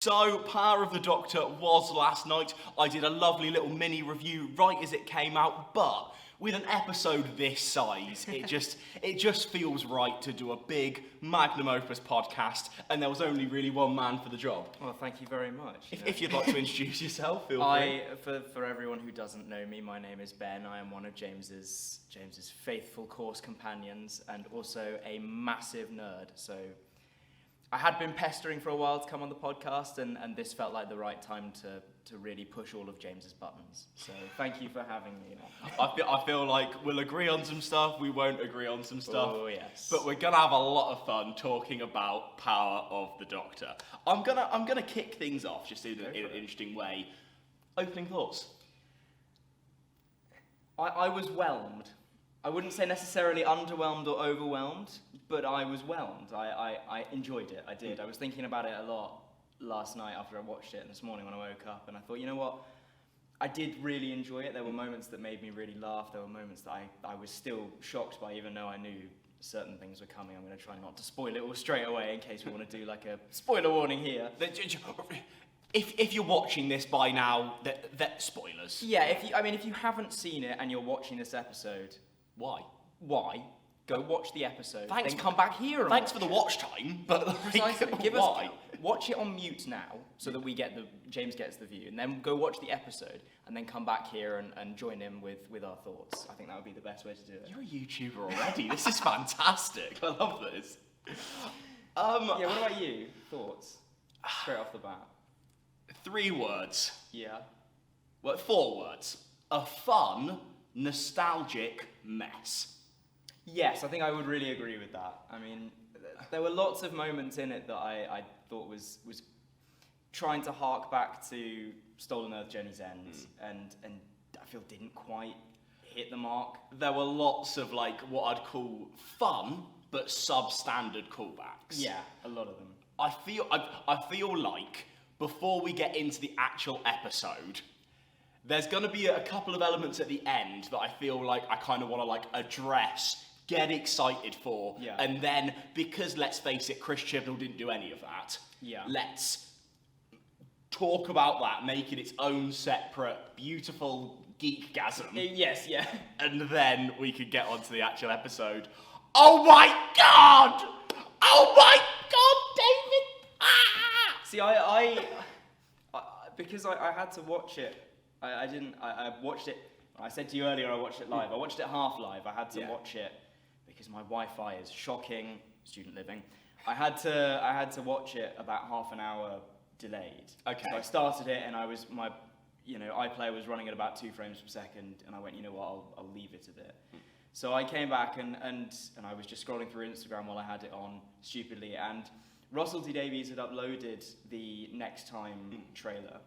So, Power of the Doctor was last night. I did a lovely little mini review right as it came out, but with an episode this size, it just feels right to do a big magnum opus podcast, and there was only really one man for the job. Well, thank you very much. If you'd like to introduce yourself, feel free. For everyone who doesn't know me, my name is Ben. I am one of James's faithful course companions, and also a massive nerd. So I had been pestering for a while to come on the podcast, and this felt like the right time to really push all of James's buttons. So thank you for having me. I feel like we'll agree on some stuff, we won't agree on some stuff. Oh, yes. But we're gonna have a lot of fun talking about Power of the Doctor. I'm gonna kick things off just in an interesting way. Opening thoughts. I was whelmed. I wouldn't say necessarily underwhelmed or overwhelmed, but I was whelmed. I enjoyed it. I did. I was thinking about it a lot last night after I watched it, and this morning when I woke up, and I thought, you know what? I did really enjoy it. There were moments that made me really laugh. There were moments that I was still shocked by, even though I knew certain things were coming. I'm going to try not to spoil it all straight away in case we want to do like a spoiler warning here. If you're watching this by now, that spoilers. Yeah, if you haven't seen it and you're watching this episode, Why? Go watch the episode. Thanks then come back here. And thanks for the watch time, but why? Watch it on mute now, so that James gets the view, and then go watch the episode, and then come back here and join in with our thoughts. I think that would be the best way to do it. You're a YouTuber already. This is fantastic. I love this. Yeah. What about you? Thoughts? Straight off the bat. 3 words. Yeah. Well, 4 words. A fun, nostalgic mess. Yes, I think I would really agree with that. I mean, there were lots of moments in it that I thought was trying to hark back to Stolen Earth Journey's End, and I feel didn't quite hit the mark. There were lots of what I'd call fun but substandard callbacks. Yeah, a lot of them. I feel like before we get into the actual episode, there's going to be a couple of elements at the end that I feel like I kind of want to address, get excited for, and then, because let's face it, Chris Chibnall didn't do any of that, let's talk about that, make it its own separate, beautiful geekgasm. Yes, yeah. And then we could get onto the actual episode. Oh my God! Oh my God, David! Ah! See, because I had to watch it, I watched it, I said to you earlier I watched it live. I watched it half live. I had to watch it because my Wi-Fi is shocking, student living. I had to watch it about half an hour delayed. Okay. So I started it and my iPlayer was running at about 2 frames per second, and I went, you know what, I'll leave it a bit. So I came back and I was just scrolling through Instagram while I had it on stupidly, and Russel T. Davies had uploaded the Next Time trailer.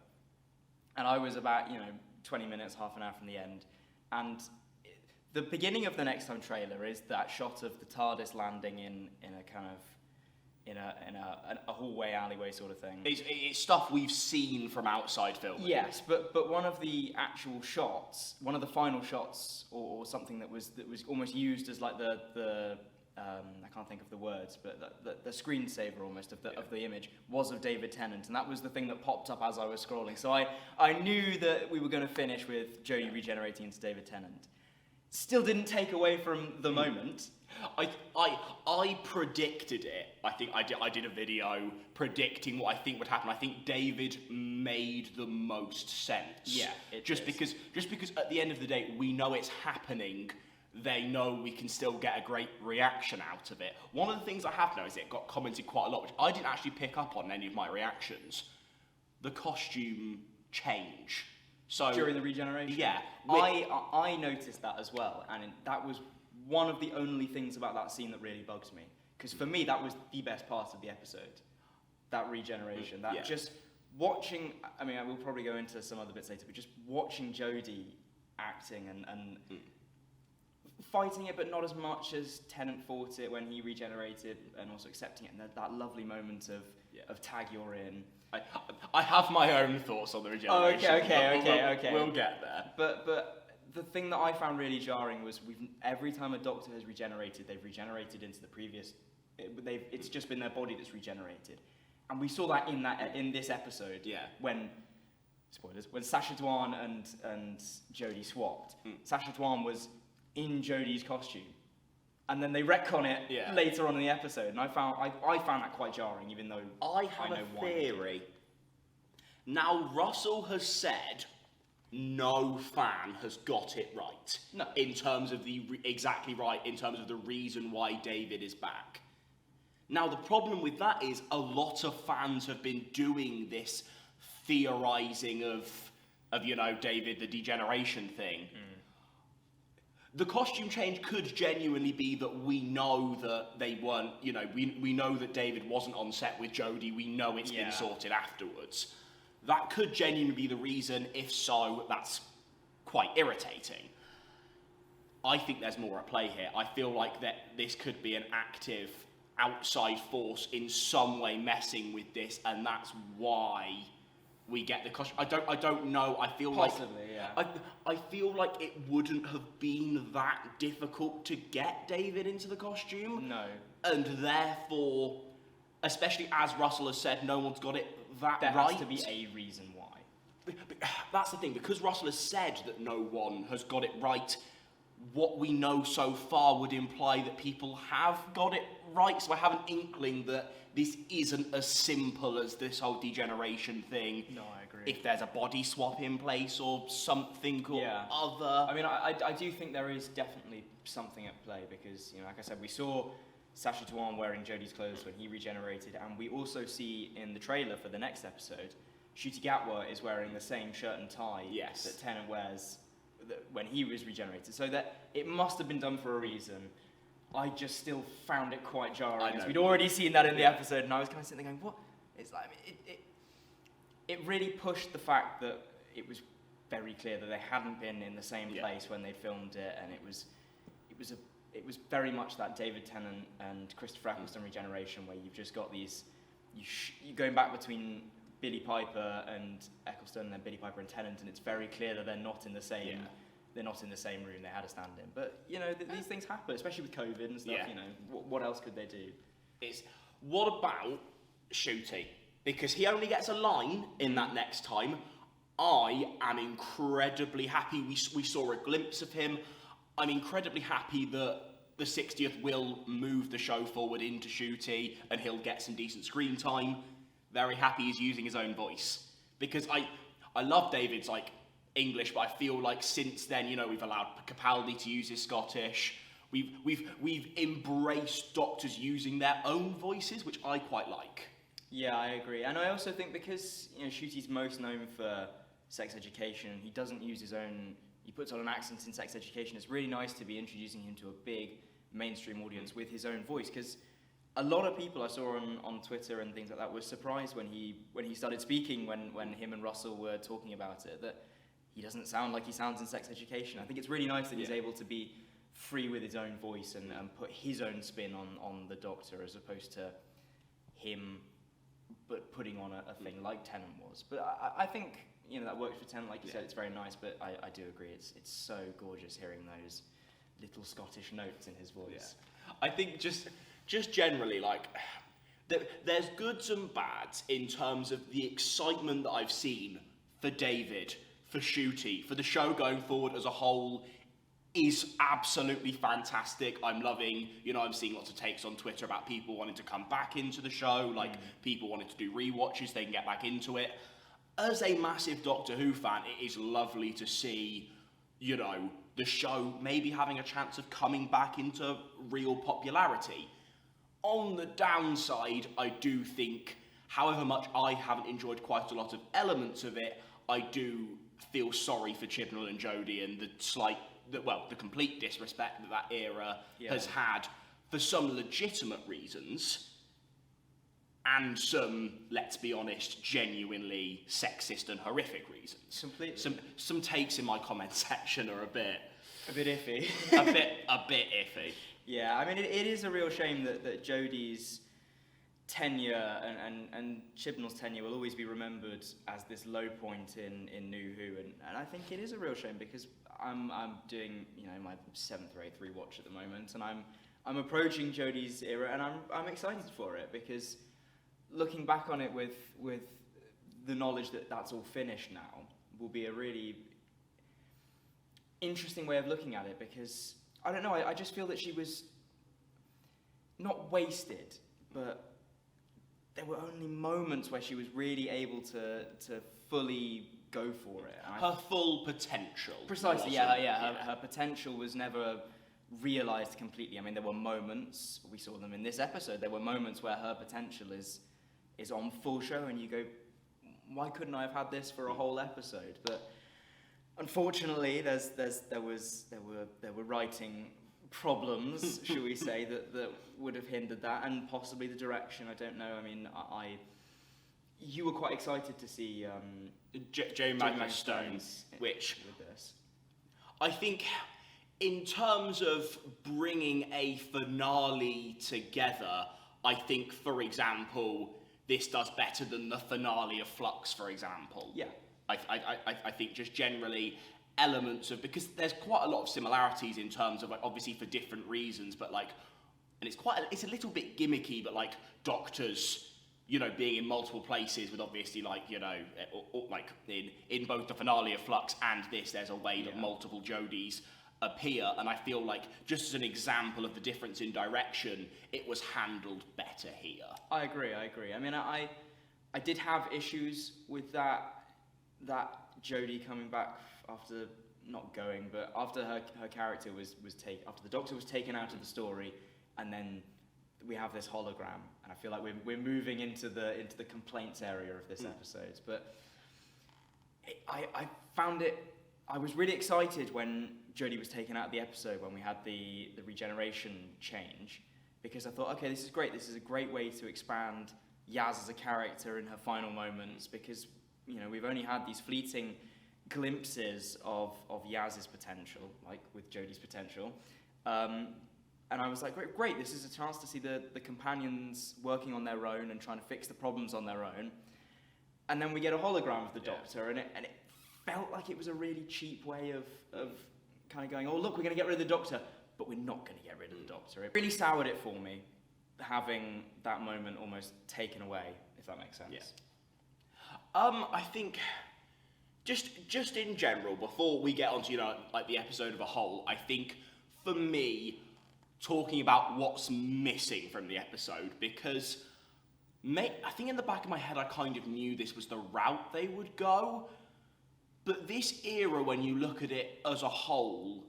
And I was about, 20 minutes, half an hour from the end. And the beginning of the Next Time trailer is that shot of the TARDIS landing in a kind of, in a hallway, alleyway sort of thing. It's stuff we've seen from outside filming. Yes, but one of the actual shots, one of the final shots, or something that was almost used as like the I can't think of the words, but the screensaver almost of the image was of David Tennant, and that was the thing that popped up as I was scrolling. So I knew that we were going to finish with Jodie regenerating into David Tennant. Still didn't take away from the moment. I predicted it. I think I did a video predicting what I think would happen. I think David made the most sense. Yeah, because at the end of the day we know it's happening. They know we can still get a great reaction out of it. One of the things I have noticed, it got commented quite a lot, which I didn't actually pick up on any of my reactions. The costume change. So during the regeneration? Yeah. I noticed that as well, and that was one of the only things about that scene that really bugs me. Because for me, that was the best part of the episode. That regeneration. Just watching, I mean, we'll probably go into some other bits later, but just watching Jodie acting and fighting it, but not as much as Tennant fought it when he regenerated, and also accepting it, and that lovely moment of tag you're in. I have my own thoughts on the regeneration. Okay. We'll get there. But the thing that I found really jarring was every time a Doctor has regenerated, they've regenerated into the previous. It's just been their body that's regenerated, And we saw that in this episode. Yeah. When Sacha Dhawan and Jodie swapped, Sacha Dhawan was in Jodie's costume, and then they retcon it later on in the episode, and I found that quite jarring, even though I have a theory. Now, Russell has said no fan has got it right. No. In terms of exactly right, in terms of the reason why David is back. Now, the problem with that is a lot of fans have been doing this theorising of David, the degeneration thing. The costume change could genuinely be that we know that they weren't, we know that David wasn't on set with Jodie, we know it's been sorted afterwards. That could genuinely be the reason. If so, that's quite irritating. I think there's more at play here. I feel like that this could be an active outside force in some way messing with this, and that's why we get the costume. I don't know. I feel possibly, I feel like it wouldn't have been that difficult to get David into the costume. No. And therefore, especially as Russell has said, no one's got it there right. Has to be a reason why. That's the thing, because Russell has said that no one has got it right, what we know so far would imply that people have got it right, so I have an inkling that this isn't as simple as this whole degeneration thing. No, I agree. If there's a body swap in place or something or other. I mean, I do think there is definitely something at play because, like I said, we saw Sacha Dhawan wearing Jodie's clothes when he regenerated, and we also see in the trailer for the next episode, Ncuti Gatwa is wearing the same shirt and tie that Tennant wears when he was regenerated. So that it must have been done for a reason. I just still found it quite jarring. We'd already seen that in the episode, and I was kind of sitting there going, "What?" It's like it really pushed the fact that it was very clear that they hadn't been in the same place when they filmed it, and it was very much that David Tennant and Christopher Eccleston regeneration, where you've just got these you going back between Billie Piper and Eccleston, and then Billie Piper and Tennant, and it's very clear that they're not in the same. Yeah. They're not in the same room. They had a stand-in, but these things happen, especially with COVID and stuff. Yeah. What else could they do? What about Ncuti? Because he only gets a line in that next time. I am incredibly happy. We saw a glimpse of him. I'm incredibly happy that the 60th will move the show forward into Ncuti and he'll get some decent screen time. Very happy he's using his own voice, because I love David's English, but I feel like since then, we've allowed Capaldi to use his Scottish. We've embraced doctors using their own voices, which I quite like. Yeah, I agree, and I also think because Ncuti's most known for Sex Education, he doesn't use his own. He puts on an accent in Sex Education. It's really nice to be introducing him to a big mainstream audience with his own voice, because a lot of people I saw on Twitter and things like that were surprised when he started speaking when him and Russell were talking about it, that he doesn't sound like he sounds in Sex Education. I think it's really nice that he's able to be free with his own voice and put his own spin on the Doctor, as opposed to him but putting on a thing like Tennant was. But I think that works for Tennant, like you said, it's very nice, but I do agree, it's so gorgeous hearing those little Scottish notes in his voice. Yeah. I think just generally, there's goods and bads in terms of the excitement that I've seen for David, for Ncuti, for the show going forward as a whole is absolutely fantastic. I'm loving, I'm seeing lots of takes on Twitter about people wanting to come back into the show, people wanting to do rewatches, they can get back into it. As a massive Doctor Who fan, it is lovely to see, the show maybe having a chance of coming back into real popularity. On the downside, I do think, however much I haven't enjoyed quite a lot of elements of it, I do feel sorry for Chibnall and Jodie and the complete disrespect that era has had for some legitimate reasons, and some, let's be honest, genuinely sexist and horrific reasons. Completely. Some takes in my comment section are a bit iffy. a bit iffy. Yeah, I mean, it is a real shame that Jodie's tenure and Chibnall's tenure will always be remembered as this low point in New Who, and I think it is a real shame, because I'm doing my 7th or 8th rewatch at the moment, and I'm approaching Jodie's era, and I'm excited for it, because looking back on it with the knowledge that that's all finished now will be a really interesting way of looking at it, because I don't know, I just feel that she was not wasted, but there were only moments where she was really able to fully go for it. And her full potential. Precisely, her potential was never realised completely. I mean, there were moments, we saw them in this episode, there were moments where her potential is on full show, and you go, why couldn't I have had this for a whole episode? But unfortunately, there were writing problems, shall we say, that would have hindered that, and possibly the direction. I don't know. I mean, you were quite excited to see J. Magma Stones, which with this. I think, in terms of bringing a finale together, I think, for example, this does better than the finale of Flux, for example. Yeah. I think just generally elements of, because there's quite a lot of similarities in terms of, like, obviously for different reasons, but like, and it's a little bit gimmicky, but like doctors, you know, being in multiple places with obviously, like, you know, like in both the finale of Flux and this, there's a way that multiple Jodies appear, and I feel like, just as an example of the difference in direction, it was handled better here. I agree. I mean, I did have issues with that Jodie coming back after not going, but after her character was taken, after the Doctor was taken out of the story, and then we have this hologram, and I feel like we're moving into the complaints area of this episode. But I found it. I was really excited when Jodie was taken out of the episode, when we had the regeneration change, because I thought, okay, this is great. This is a great way to expand Yaz as a character in her final moments, because, you know, we've only had these fleeting glimpses of Yaz's potential, like with Jodie's potential. And I was like, great, this is a chance to see the companions working on their own and trying to fix the problems on their own. And then we get a hologram of the Doctor, and it felt like it was a really cheap way of kind of going, oh, look, we're going to get rid of the Doctor, but we're not going to get rid of the Doctor. It really soured it for me, having that moment almost taken away, if that makes sense. Yeah. I think, just in general, before we get onto, you know, like the episode of a whole, I think, for me, talking about what's missing from the episode, because I think in the back of my head I kind of knew this was the route they would go, but this era, when you look at it as a whole,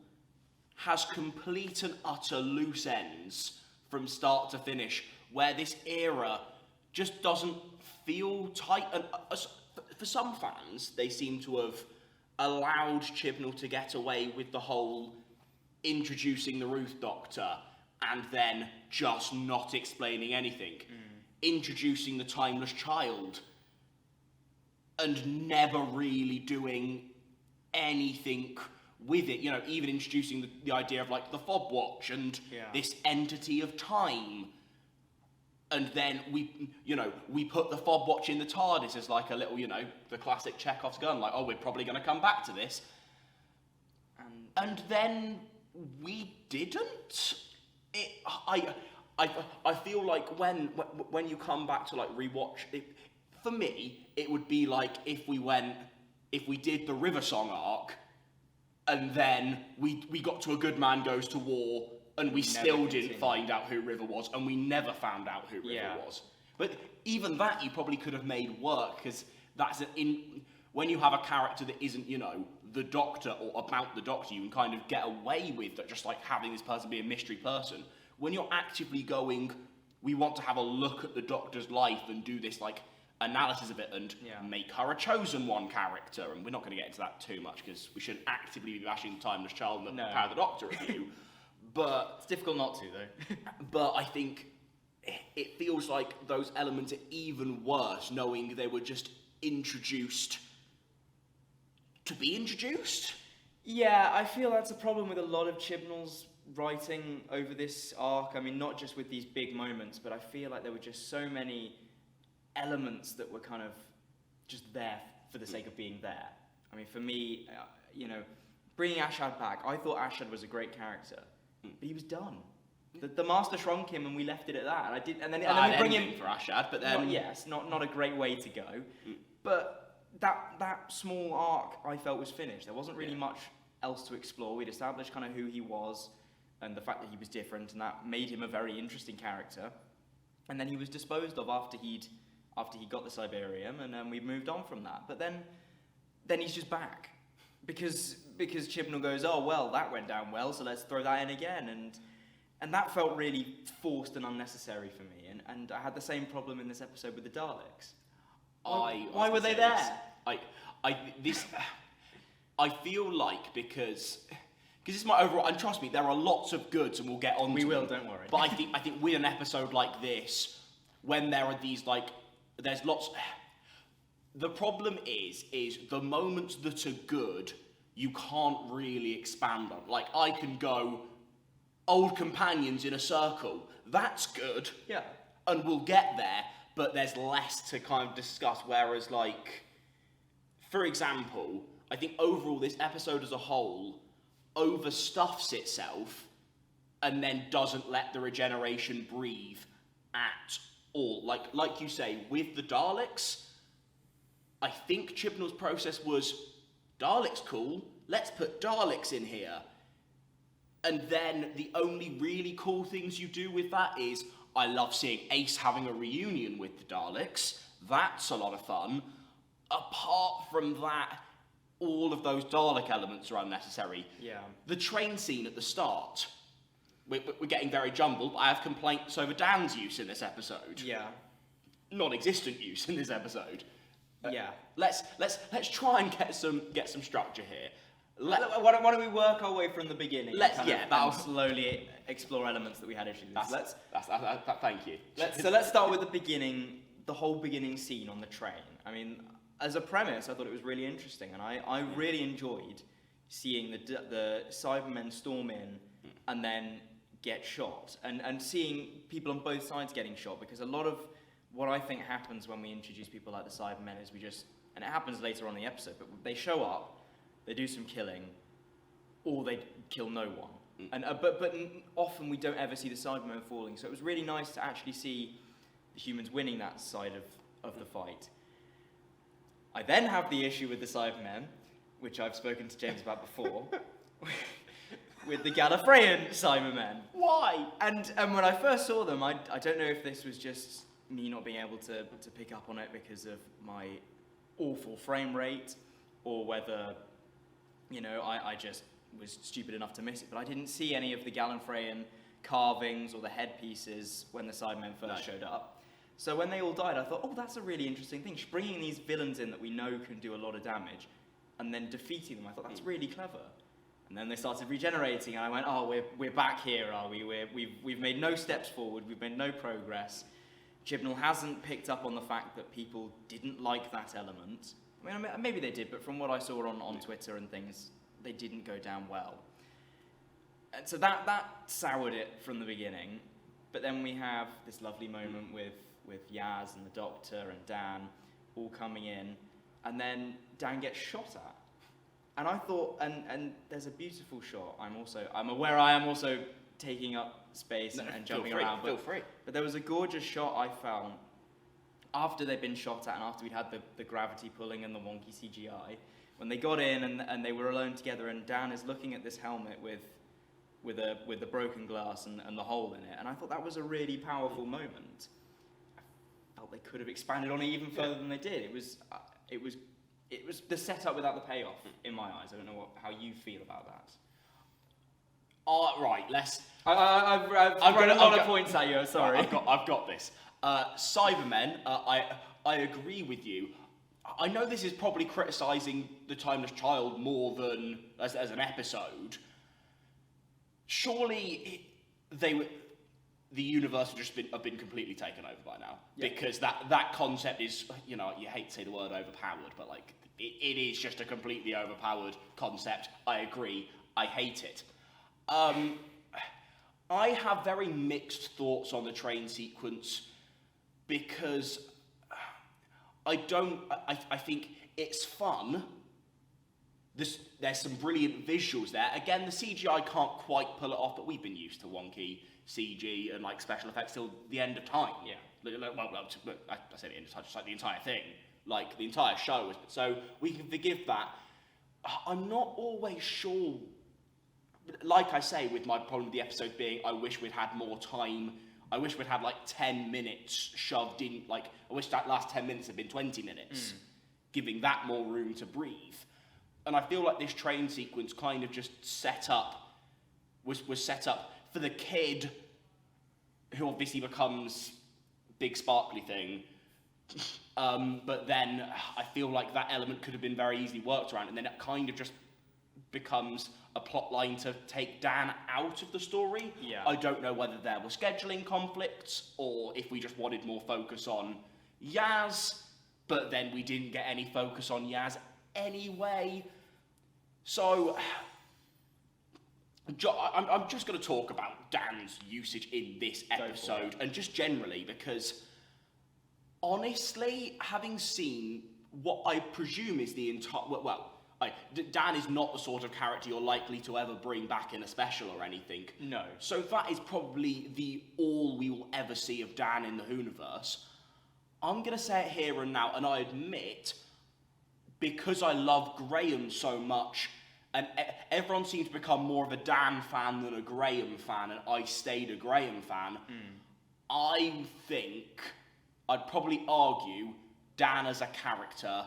has complete and utter loose ends from start to finish, where this era just doesn't feel tight. And for some fans, they seem to have allowed Chibnall to get away with the whole introducing the Ruth Doctor and then just not explaining anything. Introducing the Timeless Child and never really doing anything with it. You know, even introducing the idea of, like, the fob watch and this entity of time. And then we put the fob watch in the TARDIS as like a little, you know, the classic Chekhov's gun, like, oh, we're probably going to come back to this. And then we didn't. I feel like when you come back to, like, rewatch it, for me, it would be like if we did the River Song arc, and then we got to A Good Man Goes to War, and we still didn't find out who River was, and we never found out who River was. But even that you probably could have made work, because that's when you have a character that isn't, you know, the Doctor or about the Doctor, you can kind of get away with that, just like having this person be a mystery person. When you're actively going, we want to have a look at the Doctor's life and do this, like, analysis of it and make her a chosen one character, and we're not going to get into that too much because we shouldn't actively be bashing Timeless Child and the Power of the Doctor review. But it's difficult not to, though. But I think it feels like those elements are even worse, knowing they were just introduced to be introduced. Yeah, I feel that's a problem with a lot of Chibnall's writing over this arc. I mean, not just with these big moments, but I feel like there were just so many elements that were kind of just there for the sake of being there. I mean, for me, you know, bringing Ashad back, I thought Ashad was a great character, but he was done. The Master shrunk him, and we left it at that. And I did, and then we bring him for Ashad, but then yes, not a great way to go. But that small arc I felt was finished. There wasn't really much else to explore. We'd established kind of who he was, and the fact that he was different, and that made him a very interesting character. And then he was disposed of after he got the Siberium, and then we moved on from that. But then he's just back because Chibnall goes, oh well, that went down well, so let's throw that in again, and that felt really forced and unnecessary for me. And I had the same problem in this episode with the Daleks. Why were they there? I feel like because it's my overall, and trust me, there are lots of goods, and we'll get on. We to will, them. don't worry. But I think with an episode like this, when there are these there's lots. The problem is the moments that are good, you can't really expand on. Like I can go, old companions in a circle. That's good. Yeah. And we'll get there, but there's less to kind of discuss. Whereas, for example, I think overall this episode as a whole overstuffs itself and then doesn't let the regeneration breathe at all. Like you say, with the Daleks, I think Chibnall's process was, Daleks cool, let's put Daleks in here. And then the only really cool things you do with that is, I love seeing Ace having a reunion with the Daleks. That's a lot of fun. Apart from that, all of those Dalek elements are unnecessary. Yeah. The train scene at the start, we're getting very jumbled, but I have complaints over Dan's use in this episode. Yeah. Non-existent use in this episode. Yeah. Let's try and get some structure here. Why don't we work our way from the beginning? That'll slowly explore elements that we had issues with. Thank you. Let's start with the beginning, the whole beginning scene on the train. I mean, as a premise, I thought it was really interesting, and I really enjoyed seeing the Cybermen storm in and then get shot, and seeing people on both sides getting shot, because a lot of what I think happens when we introduce people like the Cybermen is and it happens later on in the episode, but they show up, they do some killing, or they kill no one. And but often we don't ever see the Cybermen falling, so it was really nice to actually see the humans winning that side of the fight. I then have the issue with the Cybermen, which I've spoken to James about before, with the Gallifreyan Cybermen. Why? And when I first saw them, I don't know if this was just me not being able to pick up on it because of my awful frame rate, or whether, I just was stupid enough to miss it, but I didn't see any of the Gallifreyan carvings or the headpieces when the Cybermen first showed up. So when they all died, I thought, oh, that's a really interesting thing. Bringing these villains in that we know can do a lot of damage, and then defeating them, I thought, that's really clever. And then they started regenerating, and I went, oh, we're back here, are we? We've made no steps forward, we've made no progress. Chibnall hasn't picked up on the fact that people didn't like that element. I mean, maybe they did, but from what I saw on Twitter and things, they didn't go down well. And so that soured it from the beginning. But then we have this lovely moment with Yaz and the Doctor and Dan all coming in, and then Dan gets shot at. And I thought, and there's a beautiful shot. I'm aware I am also taking up space and jumping around. Feel free. But there was a gorgeous shot I found after they'd been shot at and after we'd had the gravity pulling and the wonky CGI, when they got in and they were alone together, and Dan is looking at this helmet with the broken glass and the hole in it, and I thought that was a really powerful moment. I felt they could have expanded on it even further than they did. It was the setup without the payoff in my eyes. I don't know how you feel about that. Right, let's. I've got a lot of points at you. Sorry. I've got this. Cybermen. I agree with you. I know this is probably criticising The Timeless Child more than as an episode. Surely the universe have been completely taken over by now, because that concept is, you hate to say the word overpowered, but it is just a completely overpowered concept. I agree. I hate it. I have very mixed thoughts on the train sequence, because I think it's fun, there's some brilliant visuals there. Again, the CGI can't quite pull it off, but we've been used to wonky CG and like special effects till the end of time. Yeah. I say the end of time, just like the entire thing, like the entire show. So we can forgive that. I'm not always sure. Like I say, with my problem with the episode being, I wish we'd had more time. I wish we'd had like 10 minutes shoved in. Like I wish that last 10 minutes had been 20 minutes, giving that more room to breathe. And I feel like this train sequence kind of just was set up for the kid who obviously becomes big sparkly thing. But then I feel like that element could have been very easily worked around, and then it kind of just becomes a plot line to take Dan out of the story. Yeah. I don't know whether there were scheduling conflicts or if we just wanted more focus on Yaz, but then we didn't get any focus on Yaz anyway. So I'm just going to talk about Dan's usage in this episode and just generally, because honestly, having seen what I presume is the entire... Dan is not the sort of character you're likely to ever bring back in a special or anything. No. So that is probably the all we will ever see of Dan in the Hooniverse. I'm going to say it here and now, and I admit, because I love Graham so much, and everyone seems to become more of a Dan fan than a Graham fan, and I stayed a Graham fan, I think I'd probably argue Dan as a character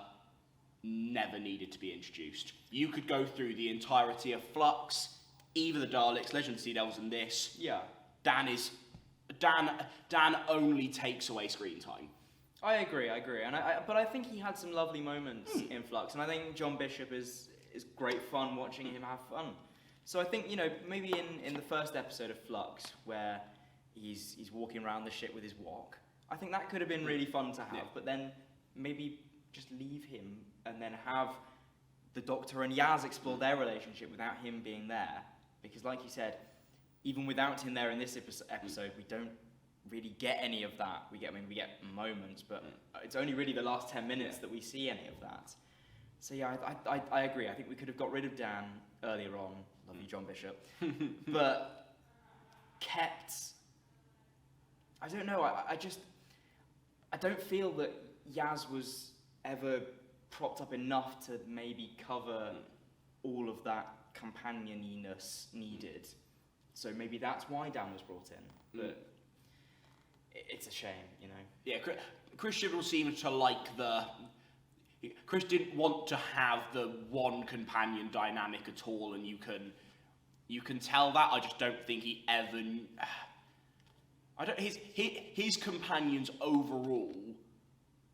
never needed to be introduced. You could go through the entirety of Flux, either the Daleks, Legend of Sea Devils, and this. Yeah. Dan only takes away screen time. I agree, but I think he had some lovely moments in Flux, and I think John Bishop is great fun watching him have fun. So I think, maybe in the first episode of Flux, where he's walking around the ship with his wok, I think that could have been really fun to have, but then maybe just leave him and then have the Doctor and Yaz explore their relationship without him being there. Because like you said, even without him there in this episode, we don't really get any of that. We get moments, but it's only really the last 10 minutes that we see any of that. So yeah, I agree. I think we could have got rid of Dan earlier on. Love you, John Bishop. But kept... I don't know, I don't feel that Yaz was ever propped up enough to maybe cover all of that companioniness needed. So maybe that's why Dan was brought in. But it's a shame, Yeah, Chris Chibnall seemed to like Chris didn't want to have the one companion dynamic at all, and you can tell that. I just don't think he ever... his companions overall,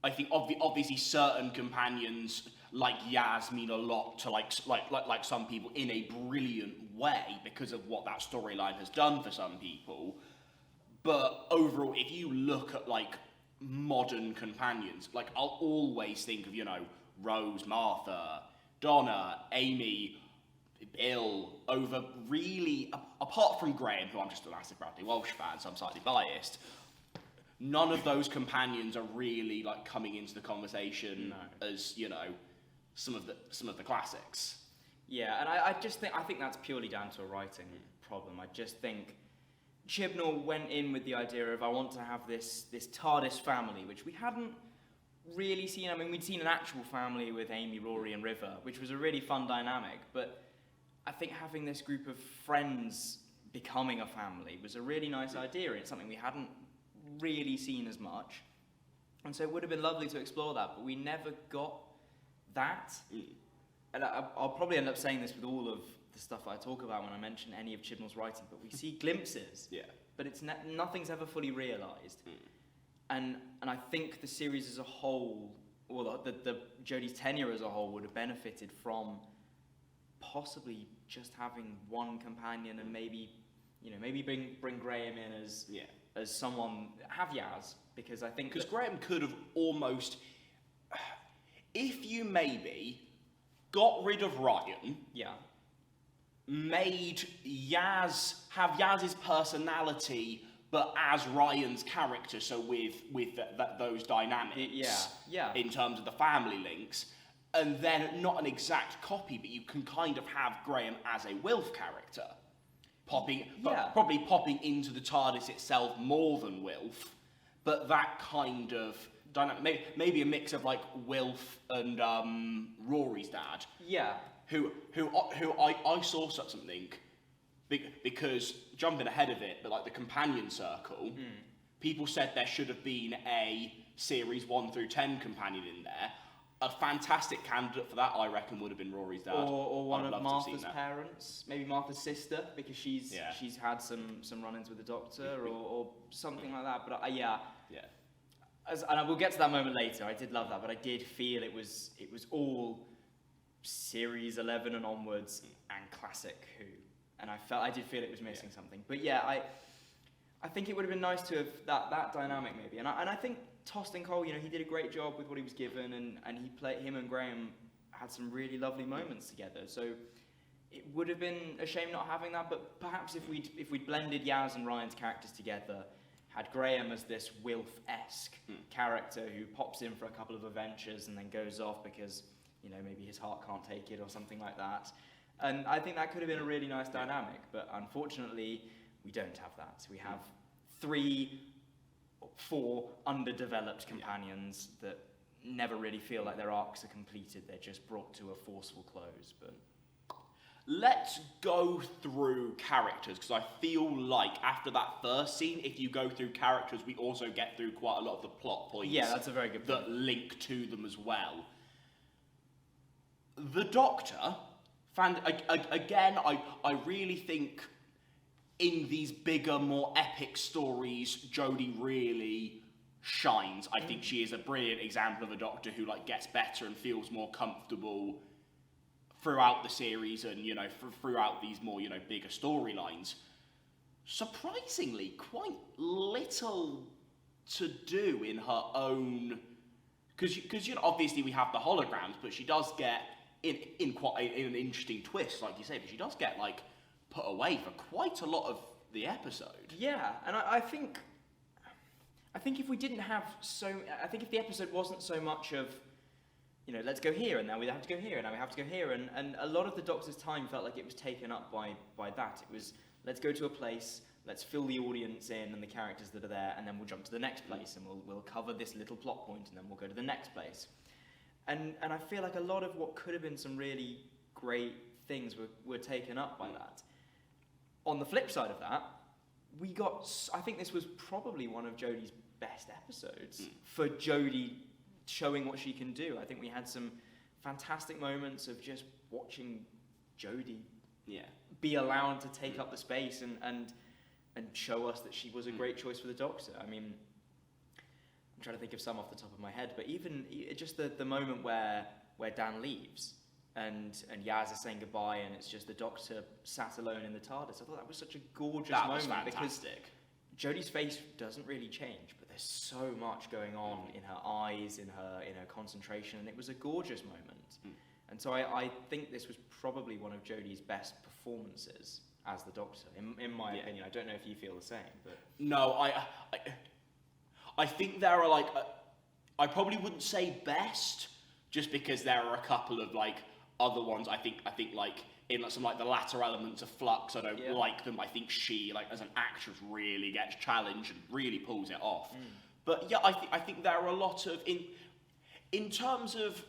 I think obviously certain companions like Yaz mean a lot to like some people in a brilliant way because of what that storyline has done for some people. But overall, if you look at like modern companions, like I'll always think of Rose, Martha, Donna, Amy, Bill, over really, apart from Graham, who I'm just a massive Bradley Walsh fan, so I'm slightly biased. None of those companions are really like coming into the conversation as some of the classics. Yeah, and I think that's purely down to a writing problem. I just think Chibnall went in with the idea of I want to have this TARDIS family, which we hadn't really seen. I mean, we'd seen an actual family with Amy, Rory, and River, which was a really fun dynamic. But I think having this group of friends becoming a family was a really nice idea, and it's something we hadn't really seen as much, and so it would have been lovely to explore that, but we never got that. And I'll probably end up saying this with all of the stuff I talk about when I mention any of Chibnall's writing, but we see glimpses, but it's nothing's ever fully realised. And I think the series as a whole, or the Jodie's tenure as a whole, would have benefited from possibly just having one companion, and maybe bring Graham in as someone, have Yaz, because I think... Because Graham could have almost... If you maybe got rid of Ryan... Yeah. Made Yaz... Have Yaz's personality, but as Ryan's character, so with those dynamics... Yeah. In terms of the family links, and then not an exact copy, but you can kind of have Graham as a Wilf character, probably popping into the TARDIS itself more than Wilf, but that kind of dynamic, maybe a mix of like Wilf and Rory's dad. Yeah. Who I saw something, because jumping ahead of it, but like the companion circle, people said there should have been a series 1 through 10 companion in there. A fantastic candidate for that, I reckon, would have been Rory's dad. Or one of Martha's parents, maybe Martha's sister, because she's had some run-ins with the Doctor, or something like that. But and we'll get to that moment later. I did love that, but I did feel it was all series 11 and onwards and classic Who, and I did feel it was missing something. But yeah, I think it would have been nice to have that dynamic maybe, and I think Tostin Cole, he did a great job with what he was given, and him and Graham had some really lovely moments together. So it would have been a shame not having that, but perhaps if we'd blended Yaz and Ryan's characters together, had Graham as this Wilf-esque character who pops in for a couple of adventures and then goes off because maybe his heart can't take it or something like that. And I think that could have been a really nice dynamic, but unfortunately we don't have that. We have 3 or 4 underdeveloped companions that never really feel like their arcs are completed. They're just brought to a forceful close. But let's go through characters, because I feel like after that first scene, if you go through characters, we also get through quite a lot of the plot points. Yeah, that's a very good point. That link to them as well. The Doctor, again, I really think in these bigger, more epic stories, Jodie really shines. I think she is a brilliant example of a Doctor who gets better and feels more comfortable throughout the series, and throughout these more bigger storylines. Surprisingly, quite little to do in her own, because obviously we have the holograms, but she does get in an interesting twist, like you say, but she does get put away for quite a lot of the episode. Yeah, and I think if we didn't have I think if the episode wasn't so much of, let's go here, and now we have to go here, and now we have to go here, and a lot of the Doctor's time felt like it was taken up by that. It was, let's go to a place, let's fill the audience in and the characters that are there, and then we'll jump to the next place, and we'll cover this little plot point, and then we'll go to the next place. And I feel like a lot of what could have been some really great things were taken up by that. On the flip side of that, I think this was probably one of Jodie's best episodes for Jodie showing what she can do. I think we had some fantastic moments of just watching Jodie be allowed to take up the space and show us that she was a great choice for the Doctor. I mean, I'm trying to think of some off the top of my head, but even just the moment where Dan leaves and Yaz is saying goodbye, and it's just the Doctor sat alone in the TARDIS. I thought that was such a gorgeous moment, because Jodie's face doesn't really change, but there's so much going on in her eyes, in her concentration, and it was a gorgeous moment. And so I think this was probably one of Jodie's best performances as the Doctor, in my opinion. I don't know if you feel the same, but no, I think there are I probably wouldn't say best, just because there are a couple of other ones. I think in some the latter elements of Flux, I don't like them. I think she as an actress really gets challenged and really pulls it off. But yeah, I think there are a lot of in terms of,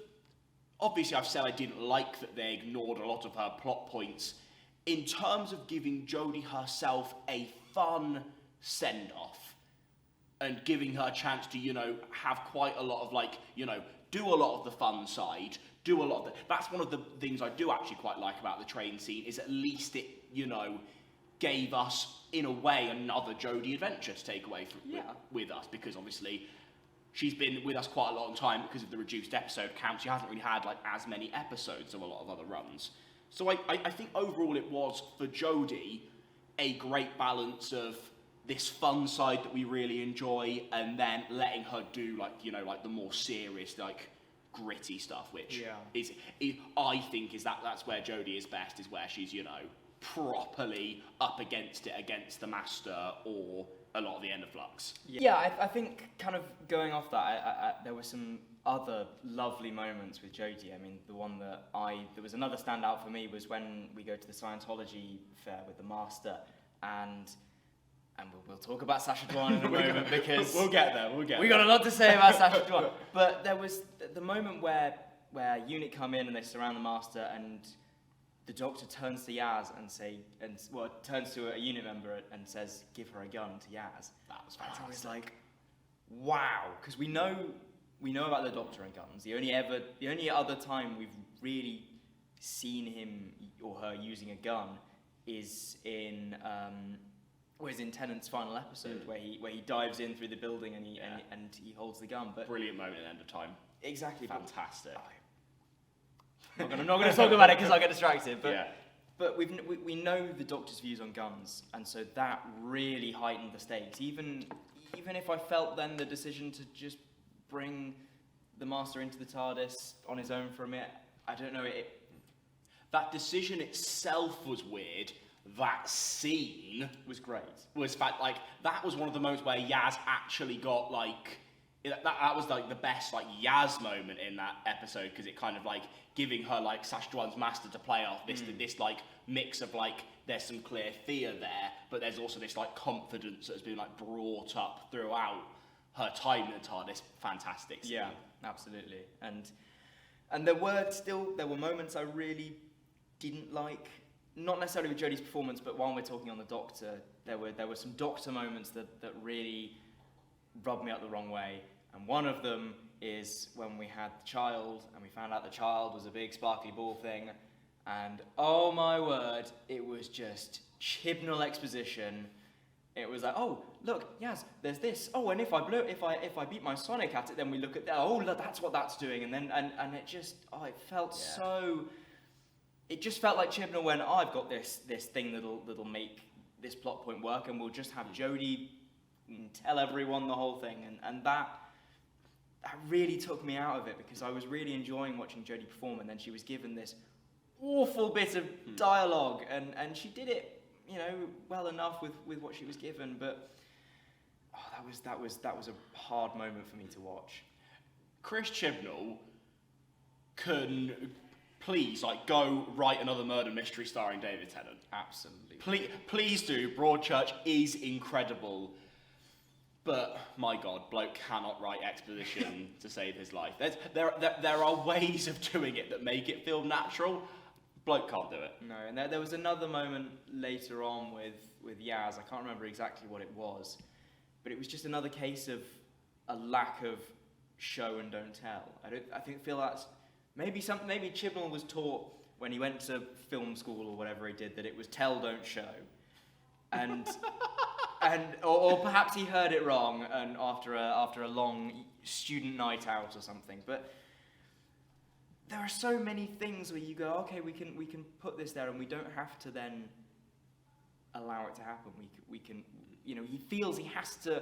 obviously I've said I didn't like that they ignored a lot of her plot points. In terms of giving Jodie herself a fun send off and giving her a chance to have quite a lot of do a lot of the fun side, do a lot of the... That's one of the things I do actually quite like about the train scene, is at least it, gave us, in a way, another Jodie adventure to take away with us, because obviously she's been with us quite a long time because of the reduced episode count. She hasn't really had as many episodes of a lot of other runs. So I think overall it was, for Jodie, a great balance of this fun side that we really enjoy, and then letting her do the more serious gritty stuff, which is I think that's where Jodie is best, is where she's properly up against it, against the Master, or a lot of the end of Flux. Yeah, I think kind of going off that, there were some other lovely moments with Jodie. I mean, the one that there was another standout for me was when we go to the Scientology fair with the Master, and we'll talk about Sacha Dhawan in a moment because we'll get there. We got a lot to say about Sacha Dhawan. But there was the moment where unit come in and they surround the Master, and the Doctor turns to Yaz turns to a unit member and says, "Give her a gun," to Yaz. That was fantastic. I was like, wow, because we know about the Doctor and guns. The only other time we've really seen him or her using a gun is in Tennant's final episode, where he dives in through the building and he holds the gun. But brilliant moment at the end of time. Exactly. Fantastic. I'm not going to talk about it because I'll get distracted. But yeah. But we know the Doctor's views on guns, and so that really heightened the stakes. Even if I felt then the decision to just bring the Master into the TARDIS on his own for a minute, I don't know, that decision itself was weird. That scene was great. That was one of the moments where Yaz actually got that was like the best Yaz moment in that episode, because it kind of giving her Sacha Dhawan's Master to play off this mix of there's some clear fear there, but there's also this confidence that has been brought up throughout her time in the TARDIS. Fantastic scene. Yeah, absolutely. And there were moments I really didn't like, not necessarily with Jodie's performance, but while we're talking on the Doctor, there were some Doctor moments that really rubbed me up the wrong way. And one of them is when we had the child and we found out the child was a big sparkly ball thing, and oh my word, it was just Chibnall exposition. It was like, oh look, yes, there's this. Oh, and if I beat my Sonic at it, then we look at that. Oh, look, that's what that's doing. And then and it just it felt so. It just felt like Chibnall went, oh, I've got this thing that'll make this plot point work, and we'll just have Jodie tell everyone the whole thing, and that really took me out of it, because I was really enjoying watching Jodie perform, and then she was given this awful bit of dialogue, and she did it, well enough with what she was given, but that was a hard moment for me to watch. Chris Chibnall can please go write another murder mystery starring David Tennant. Absolutely. Please do. Broadchurch is incredible. But my God, bloke cannot write exposition to save his life. There are ways of doing it that make it feel natural. Bloke can't do it. No, and there was another moment later on with Yaz. I can't remember exactly what it was, but it was just another case of a lack of show and don't tell. I feel that's maybe Chibnall was taught when he went to film school or whatever he did, that it was tell, don't show, and. Or perhaps he heard it wrong, and after a long student night out or something. But there are so many things where you go, okay, we can put this there, and we don't have to then allow it to happen. We can, he feels he has to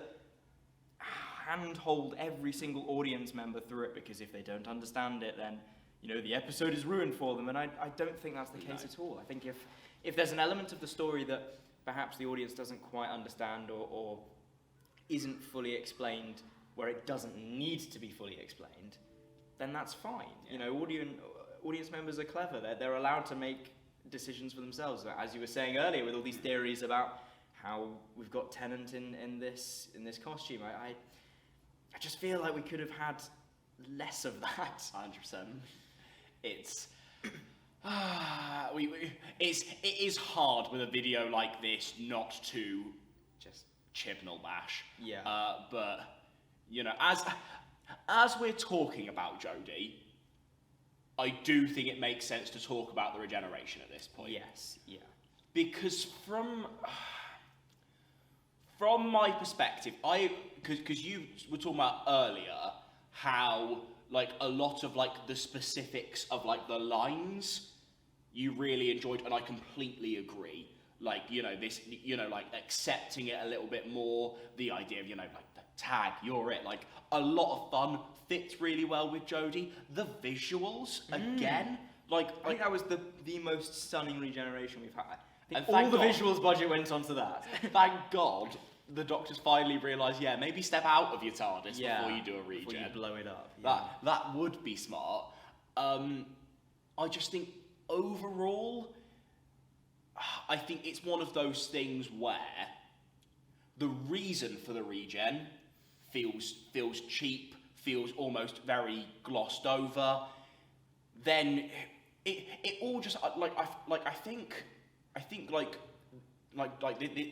handhold every single audience member through it, because if they don't understand it, then the episode is ruined for them. And I don't think that's the case at all. I think if there's an element of the story that perhaps the audience doesn't quite understand or isn't fully explained, where it doesn't need to be fully explained, then that's fine. Yeah. Audience members are clever. They're allowed to make decisions for themselves. As you were saying earlier, with all these theories about how we've got Tennant in this costume, I just feel like we could have had less of that. 100%. It is hard with a video like this not to just Chibnall bash. Yeah. But as we're talking about Jodie, I do think it makes sense to talk about the regeneration at this point. Yes. Yeah. Because from my perspective, because you were talking about earlier how a lot of the specifics of the lines you really enjoyed, and I completely agree. This, accepting it a little bit more, the idea of, the tag, you're it, a lot of fun, fits really well with Jodie. The visuals, again, I think that was the most stunning regeneration we've had. And all the visuals budget went onto that. Thank God the Doctor's finally realised, maybe step out of your TARDIS before you do a regen. Before you blow it up. That would be smart. I just think overall, I think it's one of those things where the reason for the regen feels cheap, feels almost very glossed over. Then it all just I think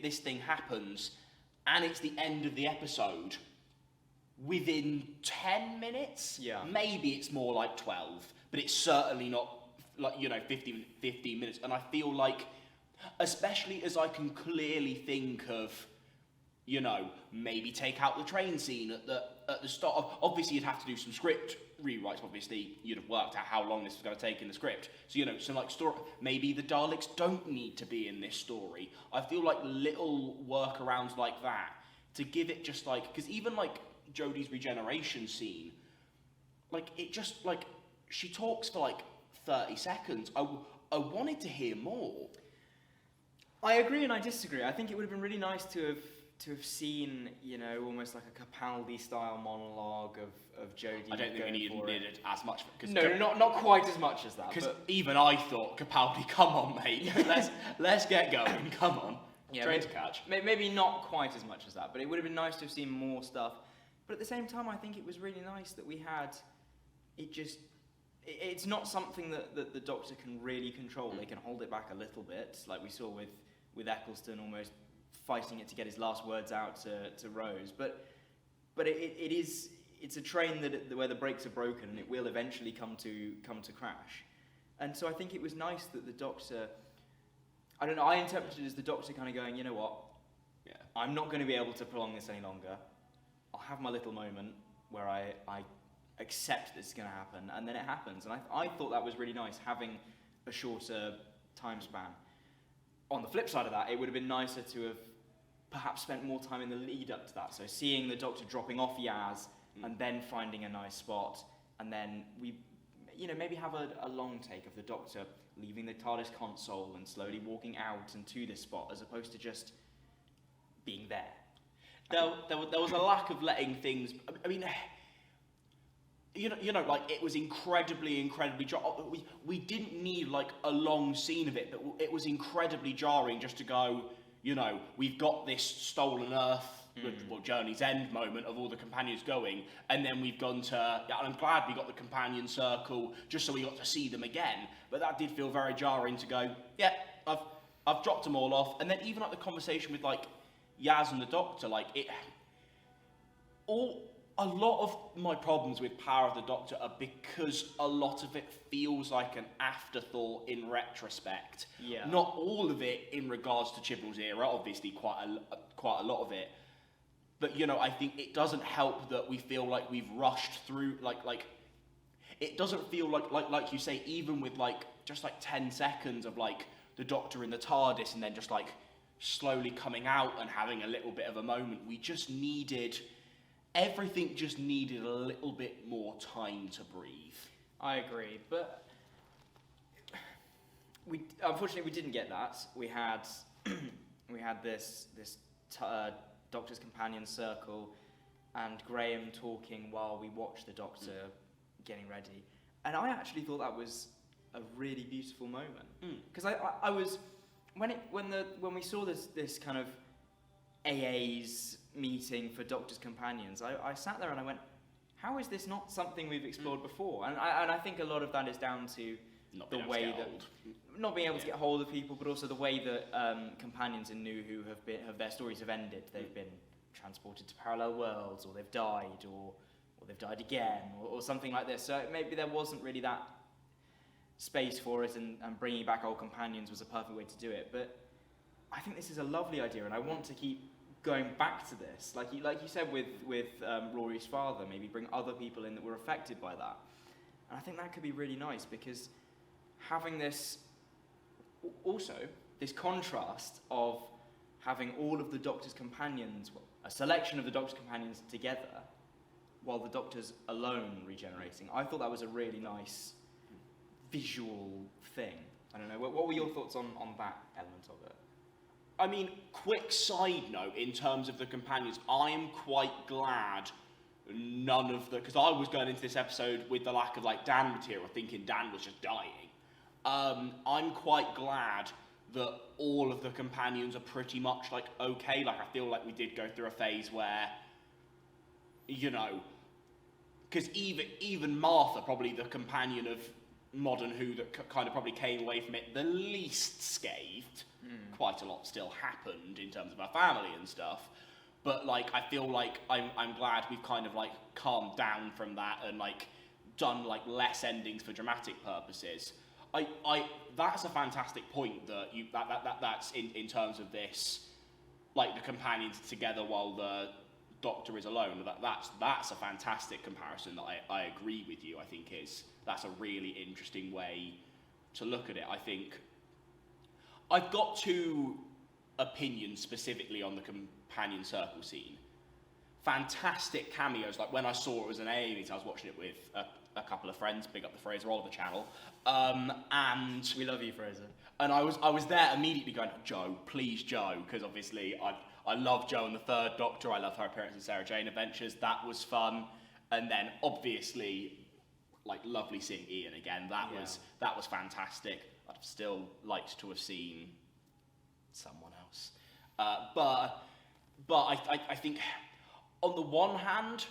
this thing happens, and it's the end of the episode within 10 minutes. Yeah. Maybe it's more like 12, but it's certainly not 15 minutes. And I feel like, especially as I can clearly think of, maybe take out the train scene at the start of, obviously you'd have to do some script rewrites. Obviously you'd have worked out how long this was going to take in the script. So maybe the Daleks don't need to be in this story. I feel like little workarounds like that to give it just because even Jodie's regeneration scene, she talks for 30 seconds. I wanted to hear more. I agree and I disagree. I think it would have been really nice to have seen, almost like a Capaldi style monologue of Jodie. I don't think we needed as much. Not quite as much as that. Because even I thought, Capaldi, come on, mate, let's get going. Come on, train to catch. Maybe not quite as much as that, but it would have been nice to have seen more stuff. But at the same time, I think it was really nice that we had it. It's not something that the Doctor can really control. They can hold it back a little bit, like we saw with Eccleston almost fighting it to get his last words out to Rose. But it's a train where the brakes are broken, and it will eventually come to crash. And so I think it was nice that the Doctor, I don't know, I interpreted it as the Doctor kind of going, you know what, I'm not going to be able to prolong this any longer. I'll have my little moment where I accept this is going to happen, and then it happens. And I thought that was really nice, having a shorter time span. On the flip side of that, it would have been nicer to have perhaps spent more time in the lead up to that. So seeing the Doctor dropping off Yaz, and then finding a nice spot, and then we, maybe have a long take of the Doctor leaving the TARDIS console and slowly walking out and to this spot, as opposed to just being there. There was a lack of letting things. I mean, it was incredibly we didn't need a long scene of it, but it was incredibly jarring just to go. We've got this stolen Earth, Journey's End moment of all the companions going, and then we've gone to. And I'm glad we got the companion circle just so we got to see them again. But that did feel very jarring to go. Yeah, I've dropped them all off, and then even the conversation with Yaz and the Doctor, a lot of my problems with Power of the Doctor are because a lot of it feels like an afterthought in retrospect. Yeah. Not all of it in regards to Chibnall's era, obviously quite a lot of it. But I think it doesn't help that we feel like we've rushed through it doesn't feel like you say, even with just 10 seconds of the Doctor in the TARDIS and then just slowly coming out and having a little bit of a moment. Everything just needed a little bit more time to breathe. I agree, but unfortunately we didn't get that. We had this Doctor's companion circle and Graham talking while we watched the Doctor getting ready, and I actually thought that was a really beautiful moment because I was when we saw this kind of AA's meeting for Doctor's companions, I sat there and I went, how is this not something we've explored before? And I think a lot of that is down to the way that not being able to get hold of people, but also the way that companions in New Who have their stories have ended. They've been transported to parallel worlds, or they've died, or they've died again, or something like this. So maybe there wasn't really that space for it, and bringing back old companions was a perfect way to do it. But I think this is a lovely idea, and I want to keep going back to this, like you said with Rory's father, maybe bring other people in that were affected by that. And I think that could be really nice, because having this contrast of having all of the Doctor's companions, a selection of the Doctor's companions together, while the Doctor's alone regenerating, I thought that was a really nice visual thing. I don't know, what were your thoughts on that element of it? I mean, quick side note in terms of the companions, I am quite glad none of the, because I was going into this episode with the lack of like Dan material, thinking Dan was just dying. I'm quite glad that all of the companions are pretty much like okay. Like I feel like we did go through a phase where, you know, because even Martha, probably the companion of Modern Who that kind of probably came away from it the least scathed. Quite a lot still happened in terms of our family and stuff. But like I feel like I'm glad we've kind of like calmed down from that and like done like less endings for dramatic purposes. That's a fantastic point that that's in terms of this, like the companions together while the Doctor is alone. That's a fantastic comparison that I agree with you. I think that's a really interesting way to look at it. I think I've got two opinions specifically on the companion circle scene. Fantastic cameos, like when I saw it was an AA meeting, I was watching it with a couple of friends, big up the Fraser Oliver channel, and we love you, Fraser. And I was there immediately going, Joe, please Joe, because obviously I love Joe and the Third Doctor, I love her appearance in Sarah Jane Adventures, that was fun, and then obviously, like lovely seeing Ian again, that was fantastic. I'd have still liked to have seen someone else, but I think on the one hand,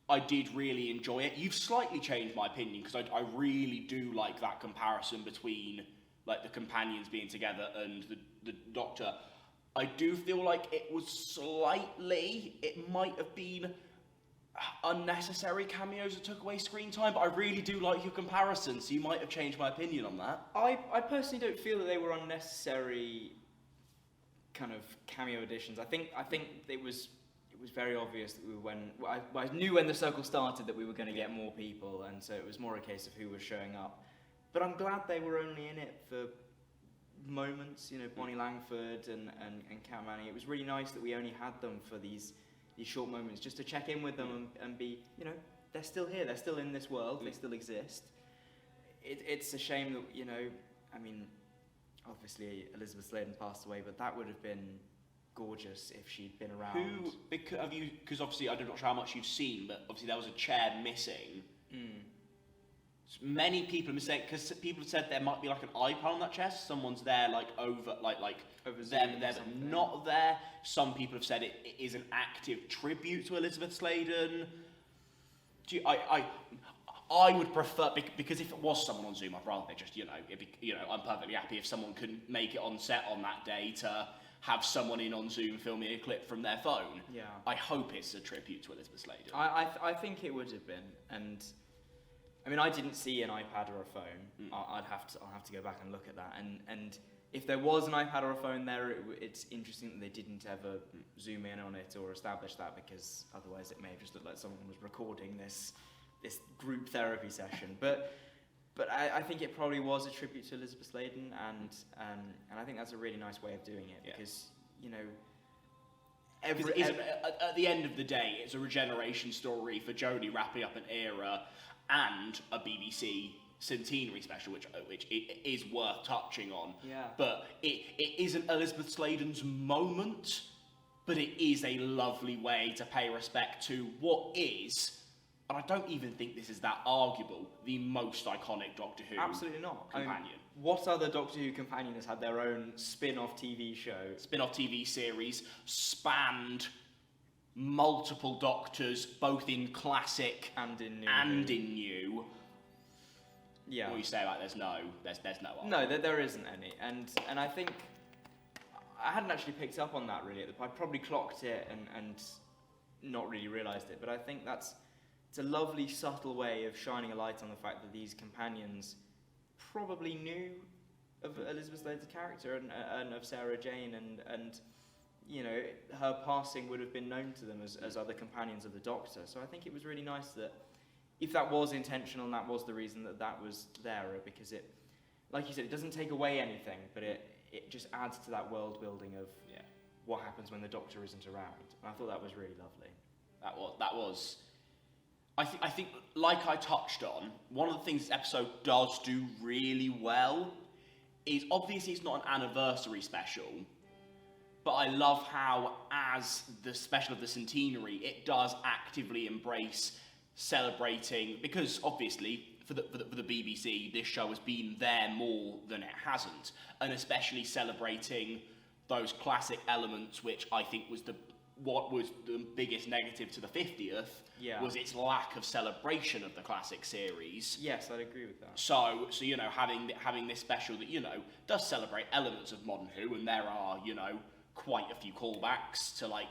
I did really enjoy it. You've slightly changed my opinion because I really do like that comparison between like the companions being together and the Doctor. I do feel like it might have been unnecessary cameos that took away screen time, but I really do like your comparison, so you might have changed my opinion on that. I personally don't feel that they were unnecessary kind of cameo additions. I think it was very obvious that I knew when the circle started that we were going to get more people, and so it was more a case of who was showing up. But I'm glad they were only in it for moments, you know, Bonnie Langford and Cat Manning. It was really nice that we only had them for these short moments, just to check in with them and be, you know, they're still here, they're still in this world, they still exist. It's a shame that, you know, I mean, obviously Elizabeth Sladen passed away, but that would have been gorgeous if she'd been around. Because obviously, I'm not sure how much you've seen, but obviously there was a chair missing. Many people have said, because people have said there might be like an iPad on that chair, so someone's there like over there but not there. Some people have said it is an active tribute to Elizabeth Sladen. I would prefer, because if it was someone on Zoom, I'd rather they just, I'm perfectly happy if someone couldn't make it on set on that day to have someone in on Zoom filming a clip from their phone. Yeah. I hope it's a tribute to Elizabeth Sladen. I think it would have been, and I mean, I didn't see an iPad or a phone. I'll have to go back and look at that. And if there was an iPad or a phone there, it's interesting that they didn't ever zoom in on it or establish that, because otherwise it may have just looked like someone was recording this group therapy session. But I think it probably was a tribute to Elizabeth Sladen, and I think that's a really nice way of doing it, because, you know, at the end of the day, it's a regeneration story for Jodie wrapping up an era and a BBC Centenary special, which it is worth touching on. Yeah. But it isn't Elizabeth Sladen's moment, but it is a lovely way to pay respect to what is, and I don't even think this is that arguable, the most iconic Doctor Who absolutely not companion. I mean, what other Doctor Who companion has had their own spin-off TV show? Spin-off TV series, spanned multiple Doctors, both in classic and in new. Yeah. What you say, like, there's no argument. No, there isn't any, and I think I hadn't actually picked up on that really. I probably clocked it and not really realised it, but I think it's a lovely, subtle way of shining a light on the fact that these companions probably knew of Elizabeth Sladen's character and of Sarah Jane, and you know, her passing would have been known to them as other companions of the Doctor. So I think it was really nice that, if that was intentional and that was the reason that was there, because it, like you said, it doesn't take away anything, but it just adds to that world building of what happens when the Doctor isn't around. And I thought that was really lovely. That was. I think, like I touched on, one of the things this episode does do really well is, obviously it's not an anniversary special, but I love how, as the special of the Centenary, it does actively embrace celebrating, because obviously for the BBC, this show has been there more than it hasn't, and especially celebrating those classic elements, which I think was what was the biggest negative to the 50th, was its lack of celebration of the classic series. Yes, I'd agree with that. So you know, having this special that, you know, does celebrate elements of Modern Who, and there are, you know, quite a few callbacks to like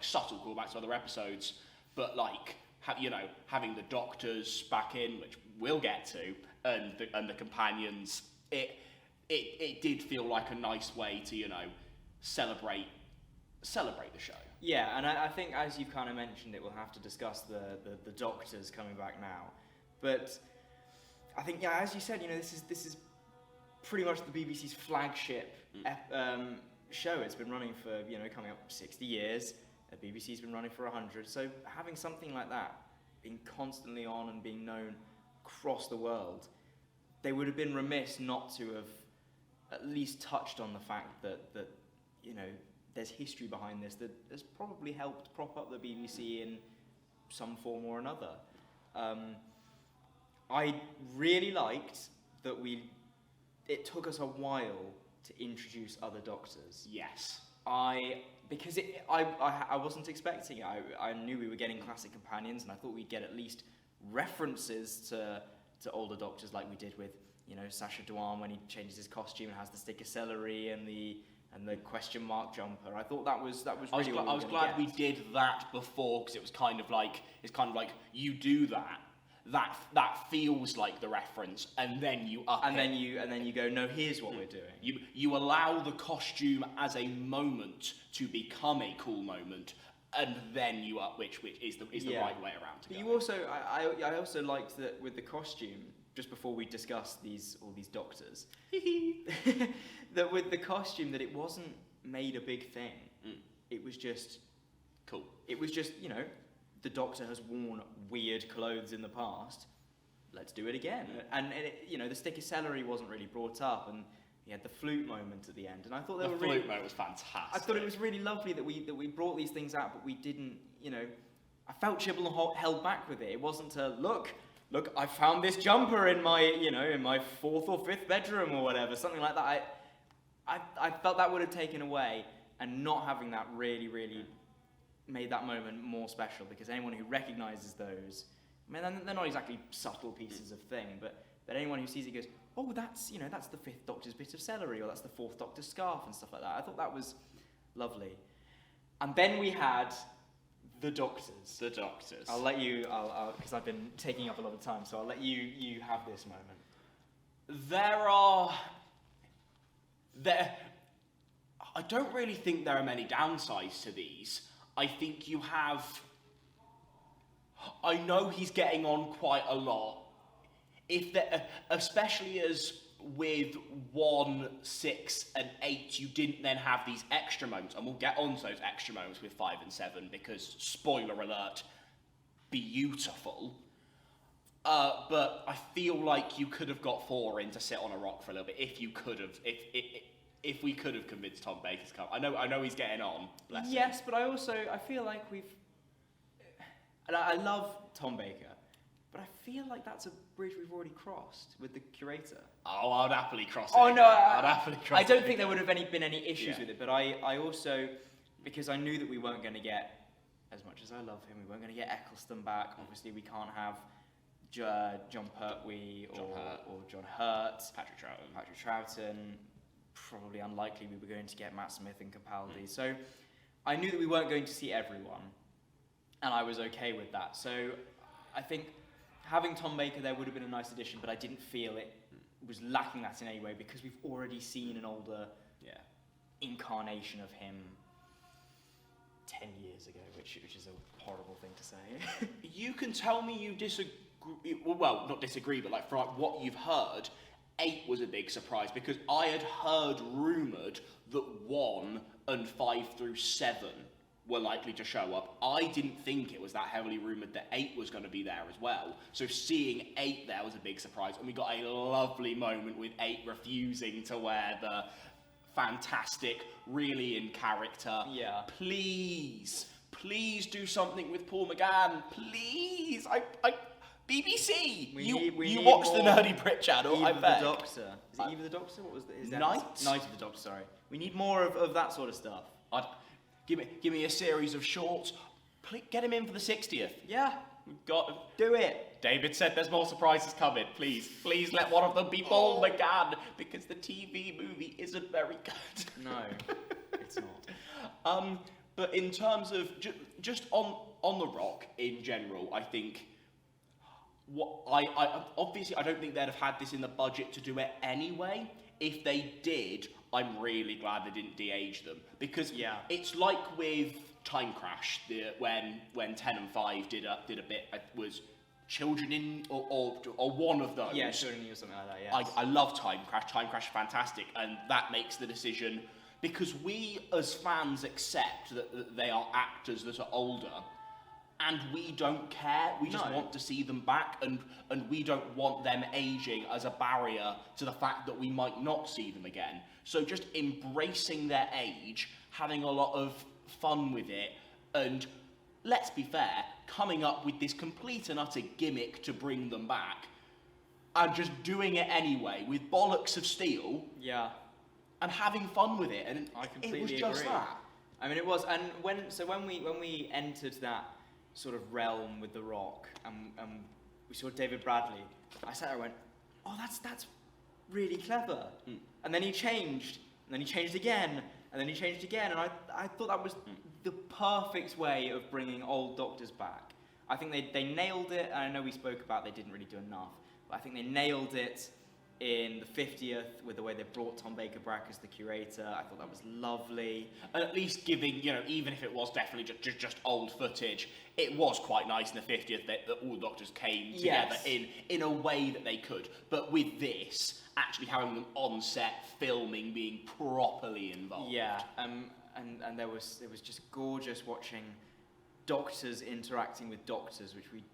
subtle callbacks to other episodes, but like having the Doctors back in, which we'll get to, and the companions, it did feel like a nice way to, you know, celebrate the show. Yeah, and I think, as you've kind of mentioned it, we'll have to discuss the Doctors coming back now. But I think, yeah, as you said, you know, this is pretty much the BBC's flagship show. It's been running for, you know, coming up 60 years. The BBC's been running for 100. So having something like that being constantly on and being known across the world, they would have been remiss not to have at least touched on the fact that you know, there's history behind this that has probably helped prop up the BBC in some form or another. I really liked that it took us a while to introduce other Doctors. Yes. Because I wasn't expecting it. I knew we were getting classic companions, and I thought we'd get at least references to older Doctors, like we did with, you know, Sacha Dhawan when he changes his costume and has the stick of celery and the question mark jumper. I thought that was really I was glad we did that before, because it's kind of like you do that feels like the reference, and then you up and it. then you go, no, here's what we're doing. You allow the costume as a moment to become a cool moment, and then you up, which is the right way around to but go. You also, I also liked that with the costume, just before we discuss all these Doctors, that with the costume, that it wasn't made a big thing. It was just cool. It was just, you know, the Doctor has worn weird clothes in the past. Let's do it again. And you know, the stick of celery wasn't really brought up, and he had the flute moment at the end. And I thought the flute moment was fantastic. I thought it was really lovely that we brought these things out, but we didn't, you know. I felt Chibnall held back with it. It wasn't to look, I found this jumper in my, you know, in my 4th or 5th bedroom or whatever, something like that. I felt that would have taken away, and not having that really made that moment more special, because anyone who recognises those, I mean, they're not exactly subtle pieces of thing, but anyone who sees it goes, oh, that's, you know, that's the 5th Doctor's bit of celery, or that's the 4th Doctor's scarf, and stuff like that. I thought that was lovely. And then we had the Doctors. The Doctors. I'll let you, because I've been taking up a lot of time, so I'll let you have this moment. I don't really think there are many downsides to these. I think you have... I know he's getting on quite a lot. Especially as with 1, 6, and 8, you didn't then have these extra moments, and we'll get on to those extra moments with 5 and 7, because, spoiler alert, beautiful. But I feel like you could have got 4 in to sit on a rock for a little bit, if we could have convinced Tom Baker to come. I know he's getting on, bless him. Yes, but I feel like and I love Tom Baker, but I feel like that's a bridge we've already crossed with the curator. Oh, I'd happily cross it. Oh no, I'd happily cross it. I don't think there would have been any issues with it, but I also, because I knew that we weren't going to get, as much as I love him, we weren't going to get Eccleston back. Obviously, we can't have John Pertwee or John Hurt, Patrick Troughton. Probably unlikely we were going to get Matt Smith and Capaldi. So I knew that we weren't going to see everyone, and I was okay with that. So I think having Tom Baker there would have been a nice addition, but I didn't feel it was lacking that in any way, because we've already seen an older incarnation of him 10 years ago, which is a horrible thing to say. You can tell me you disagree, well, not disagree, but like, for like what you've heard, 8 was a big surprise, because I had heard rumoured that 1 and 5 through 7 were likely to show up. I didn't think it was that heavily rumoured that 8 was going to be there as well. So seeing 8 there was a big surprise, and we got a lovely moment with 8 refusing to wear the fantastic, really in character. Yeah. Please do something with Paul McGann. Please, BBC. We You need watch the more Nerdy Brit channel. I Eve of bet. the Doctor. Is it Eve of the Doctor? What was his name? Knight? Night of the Doctor. Sorry. We need more of that sort of stuff. Give me a series of shorts. Get him in for the 60th. Yeah. Do it. David said there's more surprises coming. Please let one of them be Paul McGann, because the TV movie isn't very good. No, it's not. But in terms of just on the Rock in general, I think I obviously I don't think they'd have had this in the budget to do it anyway. If they did, I'm really glad they didn't de-age them, because it's like with Time Crash, when 10 and 5 did a bit, was Children in or one of those. Yeah, Children in or something like that. Yeah. I love Time Crash. Time Crash is fantastic, and that makes the decision, because we as fans accept that they are actors that are older, and we don't care. We just want to see them back, and we don't want them aging as a barrier to the fact that we might not see them again. So just embracing their age, having a lot of fun with it, and let's be fair, coming up with this complete and utter gimmick to bring them back, and just doing it anyway with bollocks of steel. Yeah. And having fun with it, and I completely it was just agree. that. I mean, it was, and when we entered that sort of realm with The Rock, and we saw David Bradley, I sat there and went, oh, that's really clever. And then he changed, and then he changed again, and then he changed again, and I thought that was the perfect way of bringing old Doctors back. I think they nailed it, and I know we spoke about they didn't really do enough, but I think they nailed it in the 50th with the way they brought Tom Baker-Brack as the curator. I thought that was lovely. And at least giving, even if it was definitely just old footage, it was quite nice in the 50th that all the Doctors came together in a way that they could. But with this, actually having them on set, filming, being properly involved. Yeah, and it was just gorgeous watching Doctors interacting with Doctors, which we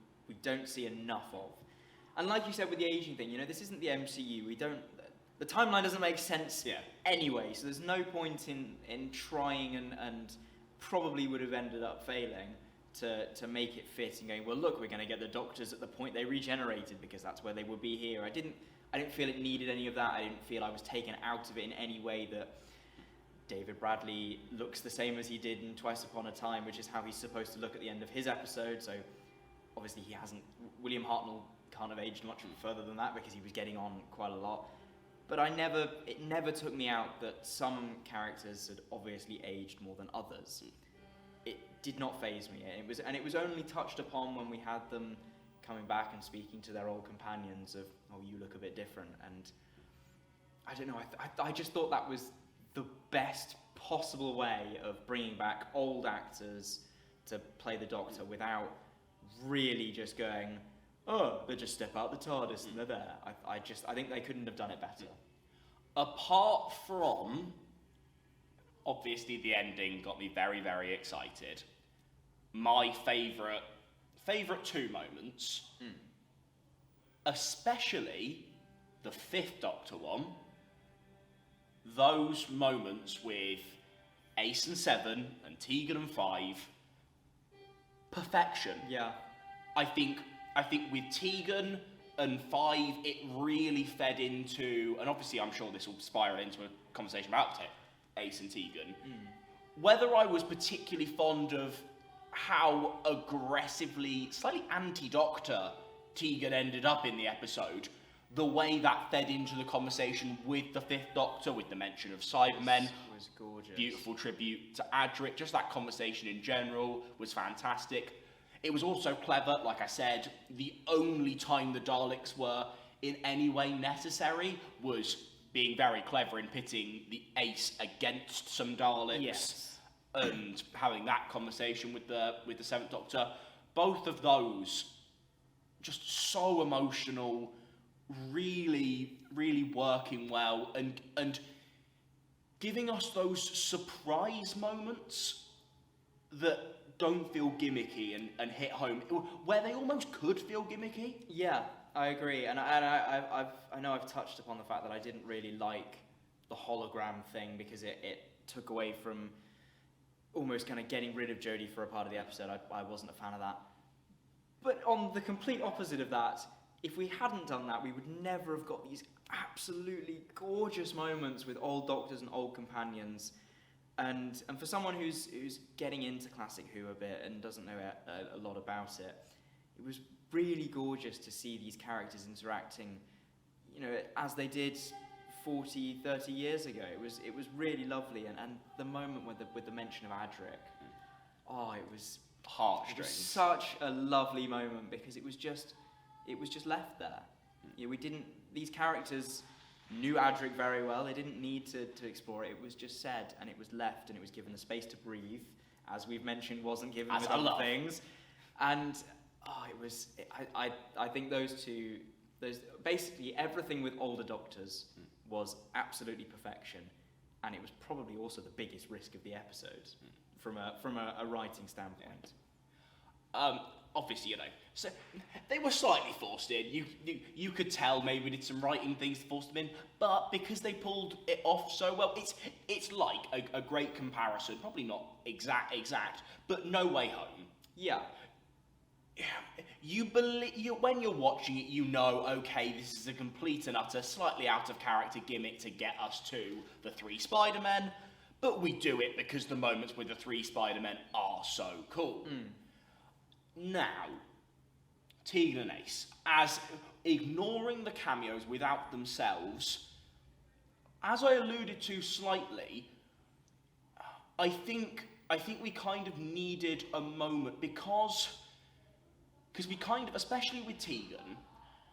don't see enough of. And like you said with the aging thing, this isn't the MCU. The timeline doesn't make sense anyway, so there's no point in trying, and probably would have ended up failing to make it fit and going, well, look, we're going to get the Doctors at the point they regenerated, because that's where they would be here. I didn't feel it needed any of that. I didn't feel I was taken out of it in any way that David Bradley looks the same as he did in Twice Upon a Time, which is how he's supposed to look at the end of his episode. So obviously he hasn't. William Hartnell can't have aged much further than that, because he was getting on quite a lot. But it never took me out that some characters had obviously aged more than others. It did not faze me, and it was only touched upon when we had them coming back and speaking to their old companions of, oh, you look a bit different. And I don't know, I just thought that was the best possible way of bringing back old actors to play the Doctor without really just going, oh, they just step out the TARDIS and they're there. I think they couldn't have done it better. Apart from, obviously the ending got me very, very excited. My favourite 2 moments, especially the 5th Doctor one, those moments with Ace and 7 and Tegan and 5, perfection. Yeah. I think with Tegan and 5, it really fed into, and obviously I'm sure this will spiral into a conversation about Ace and Tegan, whether I was particularly fond of how aggressively, slightly anti-Doctor Tegan ended up in the episode, the way that fed into the conversation with the 5th Doctor, with the mention of Cybermen, was gorgeous. Beautiful tribute to Adric, just that conversation in general was fantastic. It was also clever, like I said, the only time the Daleks were in any way necessary was being very clever in pitting the Ace against some Daleks, and having that conversation with the 7th Doctor. Both of those just so emotional, really, really working well, and giving us those surprise moments that don't feel gimmicky and hit home, where they almost could feel gimmicky. Yeah, I agree, and I know I've touched upon the fact that I didn't really like hologram thing, because it took away from almost kind of getting rid of Jodie for a part of the episode. I wasn't a fan of that. But on the complete opposite of that, if we hadn't done that, we would never have got these absolutely gorgeous moments with old doctors and old companions. And for someone who's getting into Classic Who a bit and doesn't know a lot about it, it was really gorgeous to see these characters interacting, you know, as they did 40, 30 years ago. It was really lovely, and the moment with the mention of Adric, it was Heartstrings. Such a lovely moment, because it was just left there. You know, these characters knew Adric very well. They didn't need to explore it. It was just said, and it was left, and it was given the space to breathe, as we've mentioned, wasn't given with other things. And I think those basically everything with older doctors was absolutely perfection, and it was probably also the biggest risk of the episode from a writing standpoint. Obviously, you know, so they were slightly forced in. You could tell maybe we did some writing things to force them in, but because they pulled it off so well, it's like a great comparison. Probably not exact, but No Way Home. Yeah. You believe when you're watching it, you know, okay, this is a complete and utter, slightly out of character gimmick to get us to the 3 Spider-Men, but we do it because the moments with the 3 Spider-Men are so cool. Now, Tegan and Ace, as ignoring the cameos without themselves, as I alluded to slightly, I think we kind of needed a moment because we kind of, especially with Tegan,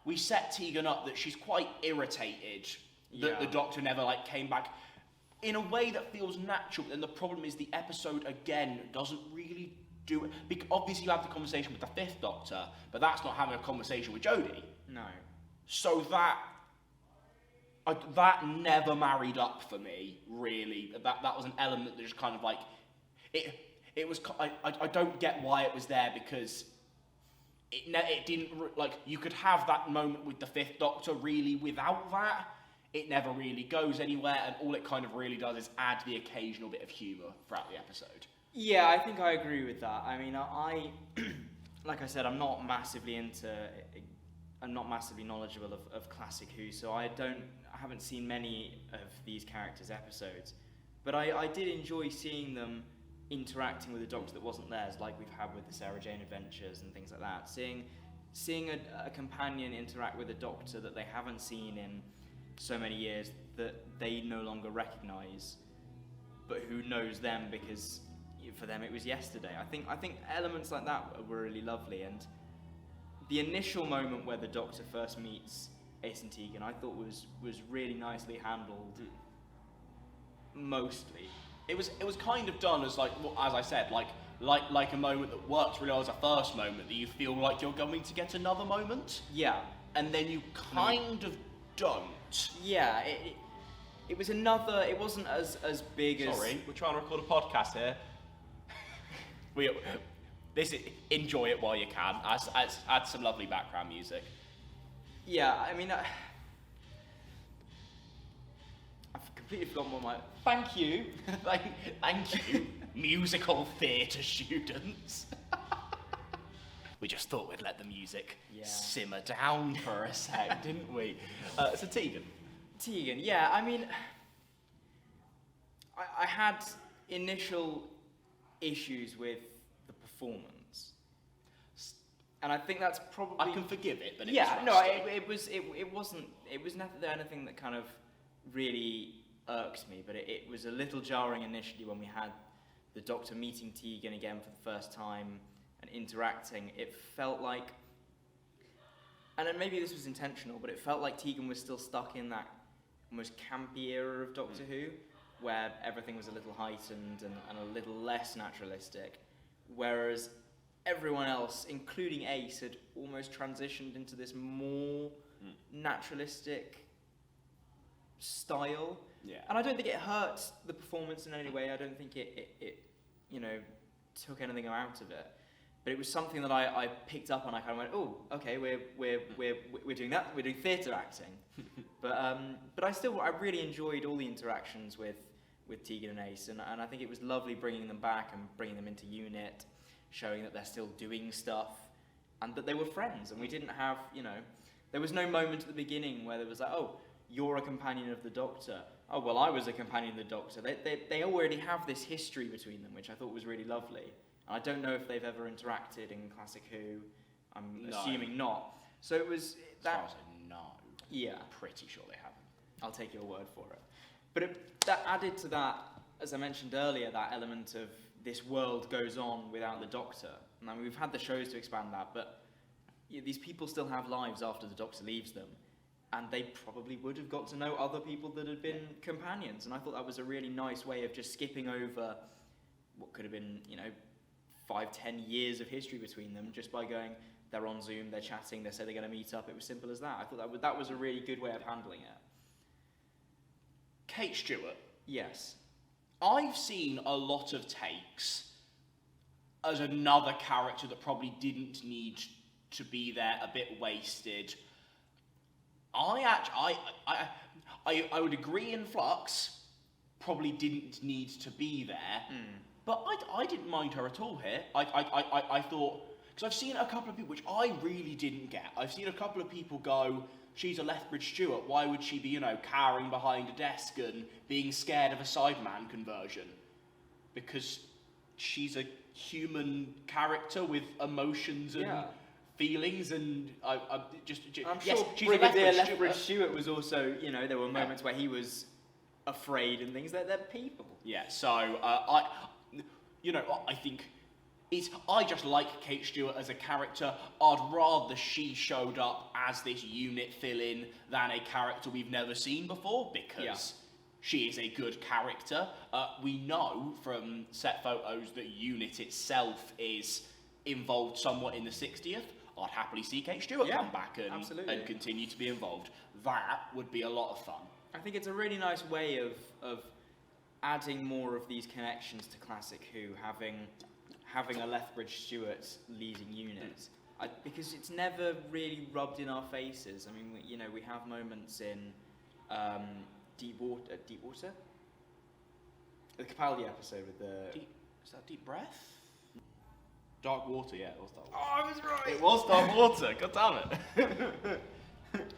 we set Tegan up that she's quite irritated that the Doctor never came back in a way that feels natural. And the problem is the episode again doesn't really do it. Obviously you have the conversation with the 5th Doctor, but that's not having a conversation with Jodie. No. So that never married up for me, really. That was an element that just kind of it was. I don't get why it was there, because it didn't, you could have that moment with the 5th Doctor really without that. It never really goes anywhere, and all it kind of really does is add the occasional bit of humour throughout the episode. Yeah, I think I agree with that. I mean, I like I said, I'm not massively knowledgeable of Classic Who, so I haven't seen many of these characters' episodes, but I did enjoy seeing them interacting with a Doctor that wasn't theirs, like we've had with the Sarah Jane Adventures and things like that. Seeing a companion interact with a Doctor that they haven't seen in so many years, that they no longer recognise, but who knows them because for them it was yesterday. I think elements like that were really lovely, and the initial moment where the Doctor first meets Ace and Tegan, I thought was really nicely handled. Mostly. It was kind of done as as I said, like a moment that works really well as a first moment, that you feel like you're going to get another moment. Yeah. And then you kind of don't. Yeah, it was another, it wasn't as big as... Sorry, we're trying to record a podcast here. Enjoy it while you can. Add some lovely background music. Yeah, I mean... I've completely forgotten what my... Thank you. Thank you, musical theatre students. We just thought we'd let the music simmer down for a sec, didn't we? So Tegan, yeah, I mean... I had initial issues with the performance, and I think that's probably... I can forgive it, but it was never anything that kind of really irked me, but it was a little jarring initially when we had the Doctor meeting Tegan again for the first time and interacting. It felt like, and then maybe this was intentional, but it felt like Tegan was still stuck in that almost campy era of Doctor Who, where everything was a little heightened and a little less naturalistic, whereas everyone else, including Ace, had almost transitioned into this more naturalistic style. Yeah. And I don't think it hurt the performance in any way. I don't think it took anything out of it. But it was something that I picked up on. I kind of went, oh, okay, we're doing that. We're doing theatre acting. but I really enjoyed all the interactions with Tegan and Ace, and I think it was lovely bringing them back and bringing them into unit, showing that they're still doing stuff, and that they were friends. And we didn't have, there was no moment at the beginning where there was like, oh, you're a companion of the Doctor. Oh, well, I was a companion of the Doctor. They already have this history between them, which I thought was really lovely. I don't know if they've ever interacted in Classic Who. I'm assuming not. So it was that. As far as I know. Yeah. I'm pretty sure they haven't. I'll take your word for it. But that added to that, as I mentioned earlier, that element of this world goes on without the Doctor. And I mean, we've had the shows to expand that, but these people still have lives after the Doctor leaves them. And they probably would have got to know other people that had been companions. And I thought that was a really nice way of just skipping over what could have been, 5-10 years of history between them, just by going, they're on Zoom, they're chatting, they say they're going to meet up. It was simple as that. I thought that was a really good way of handling it. Kate Stewart. Yes. I've seen a lot of takes as another character that probably didn't need to be there, a bit wasted. I would agree in Flux, probably didn't need to be there. But I didn't mind her at all here. I thought, because I've seen a couple of people, which I really didn't get. I've seen a couple of people go, she's a Lethbridge Stewart, why would she be, cowering behind a desk and being scared of a Sideman conversion? Because she's a human character with emotions and feelings, and I'm sure she's Brigadier Lethbridge Stewart was also, there were moments where he was afraid and things. They're people. Yeah, so I think I just like Kate Stewart as a character. I'd rather she showed up as this unit fill-in than a character we've never seen before, because she is a good character. We know from set photos that unit itself is involved somewhat in the 60th. I'd happily see Kate Stewart come back and continue to be involved. That would be a lot of fun. I think it's a really nice way of adding more of these connections to Classic Who, having a Lethbridge Stewart leading unit, because it's never really rubbed in our faces. I mean, we have moments in Deep Water, the Capaldi episode with the. Is that Deep Breath? Dark Water, yeah, it was Dark Water. Oh, I was right. It was Dark Water. God damn it.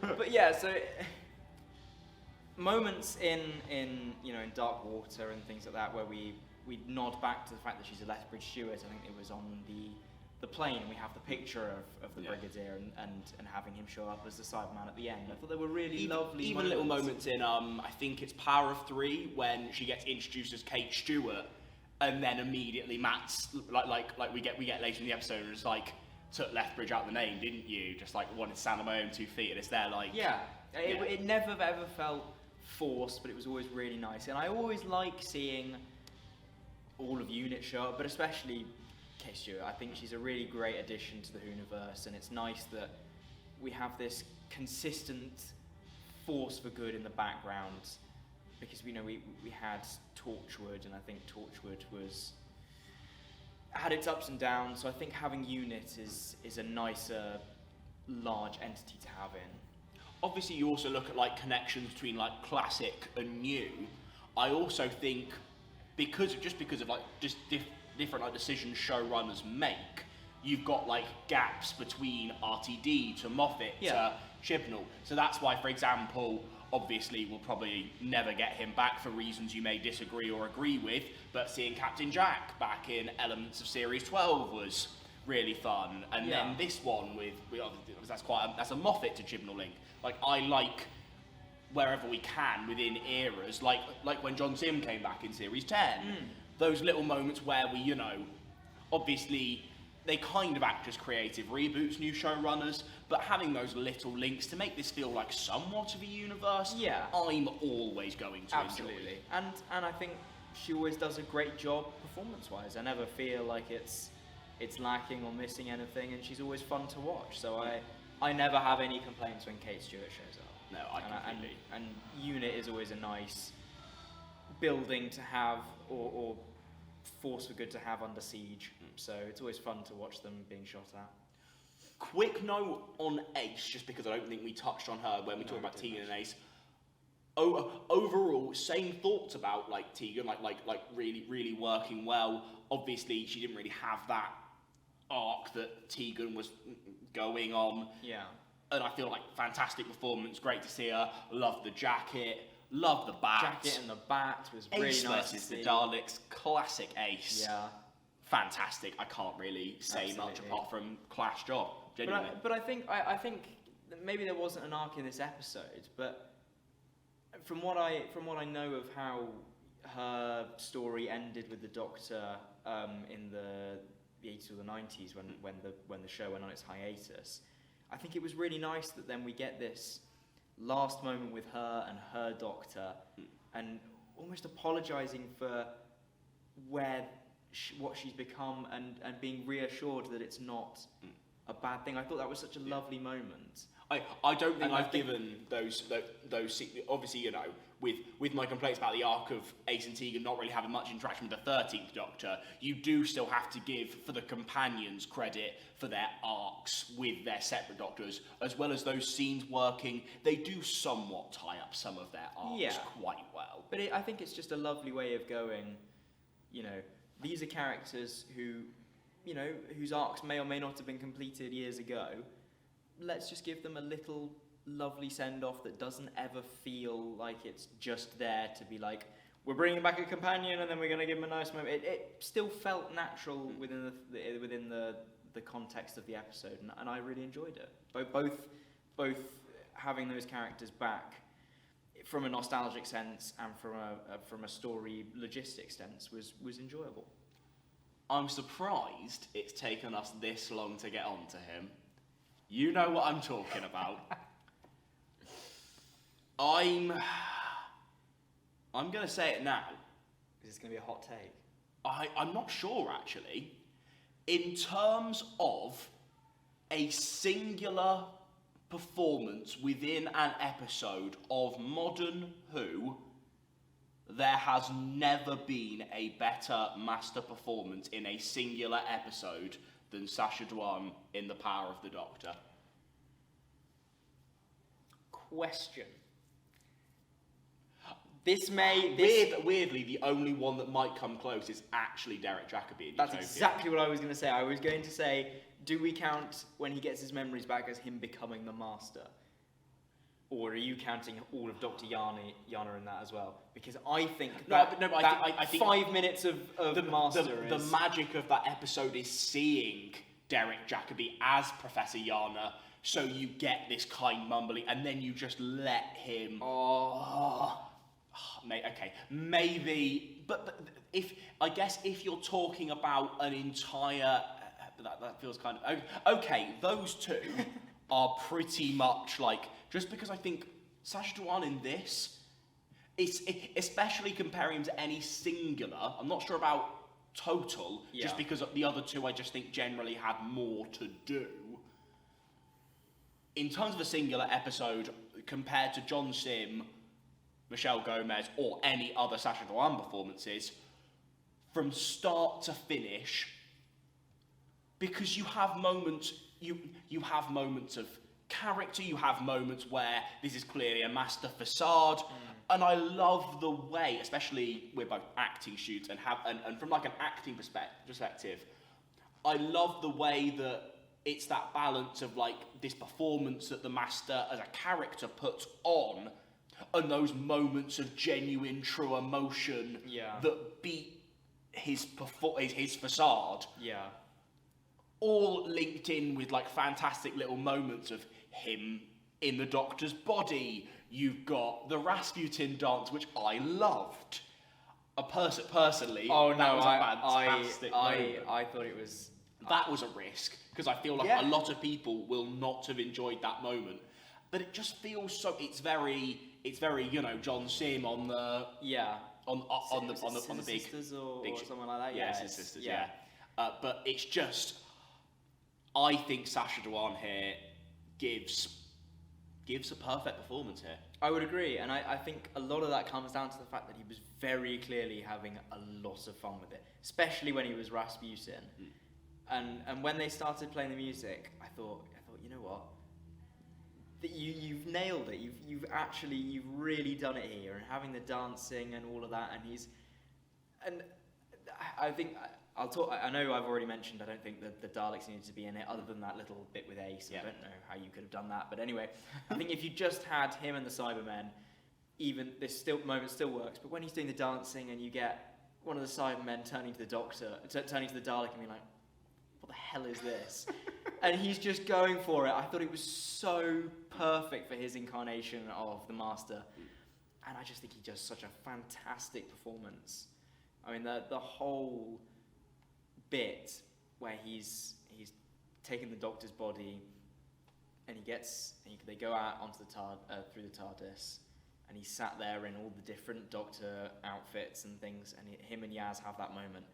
But yeah, so moments in Dark Water and things like that where we nod back to the fact that she's a Lethbridge Stewart. I think it was on the plane. We have the picture of the Brigadier and having him show up as the Sideman at the end. I thought they were really lovely. Even little moments in I think it's Power of Three when she gets introduced as Kate Stewart, and then immediately Matt's like we get later in the episode, and it's like, took Lethbridge out the name, didn't you? Just like wanted to stand on my own 2 feet, and it's there like it never ever felt forced, but it was always really nice. And I always like seeing all of unit show up, but especially Kate Stewart. I think she's a really great addition to the Whoniverse, and it's nice that we have this consistent force for good in the background, because we had Torchwood, and I think Torchwood had its ups and downs, so I think having unit is a nicer large entity to have in. Obviously you also look at connections between classic and new. I also think because of different decisions showrunners make, you've got gaps between RTD to Moffat to Chibnall. So that's why, for example, obviously we'll probably never get him back for reasons you may disagree or agree with, but seeing Captain Jack back in elements of Series 12 was really fun. And then this one that's a Moffat to Chibnall link. I like wherever we can within eras, like when John Sim came back in Series 10. Those little moments where we, obviously they kind of act as creative reboots, new showrunners, but having those little links to make this feel like somewhat of a universe, I'm always going to enjoy. And I think she always does a great job performance-wise. I never feel like it's lacking or missing anything, and she's always fun to watch. So I never have any complaints when Kate Stewart shows up. No, I completely. And unit is always a nice building to have, or force for good to have under siege. So it's always fun to watch them being shot at. Quick note on Ace, just because I don't think we touched on her when we talked about Tegan and Ace. Overall, same thoughts about like Tegan, like really working well. Obviously, she didn't really have that arc that Tegan was going on. Yeah. And I feel like fantastic performance, great to see her. Love the jacket, love the bat. Jacket and the bat was really Ace nice versus to the see. Daleks, classic Ace. Yeah. Fantastic. I can't really say much Absolutely. apart from class job. Genuinely. But I think that maybe there wasn't an arc in this episode, but from what I know of how her story ended with the Doctor in the 80s or the 90s when the show went on its hiatus, I think it was really nice that then we get this last moment with her and her Doctor, and almost apologising for what she's become, and being reassured that it's not a bad thing. I thought that was such a lovely moment. I don't think I've given those obviously, you know, with my complaints about the arc of Ace and Tegan not really having much interaction with the 13th Doctor, you do still have to give for the companions credit for their arcs with their separate Doctors, as well as those scenes working. They do somewhat tie up some of their arcs quite well. But I think it's just a lovely way of going, you know, these are characters who, you know, whose arcs may or may not have been completed years ago. Let's just give them a little lovely send-off that doesn't ever feel like it's just there to be like, we're bringing back a companion and then we're going to give them a nice moment. It still felt natural within the context of the episode, and I really enjoyed it. Both having those characters back from a nostalgic sense and from a story logistic sense was enjoyable. I'm surprised it's taken us this long to get on to him. You know what I'm talking about. I'm going to say it now. Is this going to be a hot take? I'm not sure, actually. In terms of a singular performance within an episode of Modern Who, there has never been a better master performance in a singular episode than Sacha Dhawan in The Power of the Doctor. Question. Weirdly, the only one that might come close is actually Derek Jacobi in That's Utopia. exactly what I was going to say. I was going to say, do we count when he gets his memories back as him becoming the Master? Or are you counting all of Dr. Yana in that as well? Because I think I think 5 minutes of the Master the magic of that episode is seeing Derek Jacobi as Professor Yana, so you get this kind mumbling, and then you just let him. Okay, maybe, but if you're talking about an entire, that feels kind of okay. Those two are pretty much like, just because I think Sacha Dhawan in this, especially comparing to any singular. I'm not sure about total, just because the other two I just think generally had more to do. In terms of a singular episode, compared to John Sim, Michelle Gomez, or any other Sacha Dhawan performances, from start to finish, because you have moments, you have moments of character, you have moments where this is clearly a master facade, and I love the way, especially we're both acting shoots and from like an acting perspective, I love the way that it's that balance of like this performance that the master as a character puts on, and those moments of genuine, true emotion that beat his facade. Yeah. All linked in with like fantastic little moments of him in the Doctor's body. You've got the Rasputin dance, which I loved. Personally, Oh no, that was a fantastic moment. I thought it was. That was a risk, because I feel like a lot of people will not have enjoyed that moment. But it just feels so. It's very John Sim on the on the big Sisters or big something like that. Yeah, Scissor Sisters. Yeah. But it's just, I think Sacha Dhawan here gives gives a perfect performance here. I would agree, and I think a lot of that comes down to the fact that he was very clearly having a lot of fun with it, especially when he was Rasputin. And when they started playing the music, I thought, you know what? That you've nailed it. You've really done it here, and having the dancing and all of that, and I think I'll talk. I know I've already mentioned I don't think that the Daleks needed to be in it, other than that little bit with Ace. Yeah. I don't know how you could have done that, but anyway, I think if you just had him and the Cybermen, even this moment still works. But when he's doing the dancing and you get one of the Cybermen turning to the Doctor, turning to the Dalek and being like, "What the hell is this?" and he's just going for it. I thought it was so perfect for his incarnation of the Master, and I just think he does such a fantastic performance. I mean, the whole bit where he's taken the Doctor's body, and they go out onto the through the TARDIS, and he's sat there in all the different Doctor outfits and things, and him and Yaz have that moment.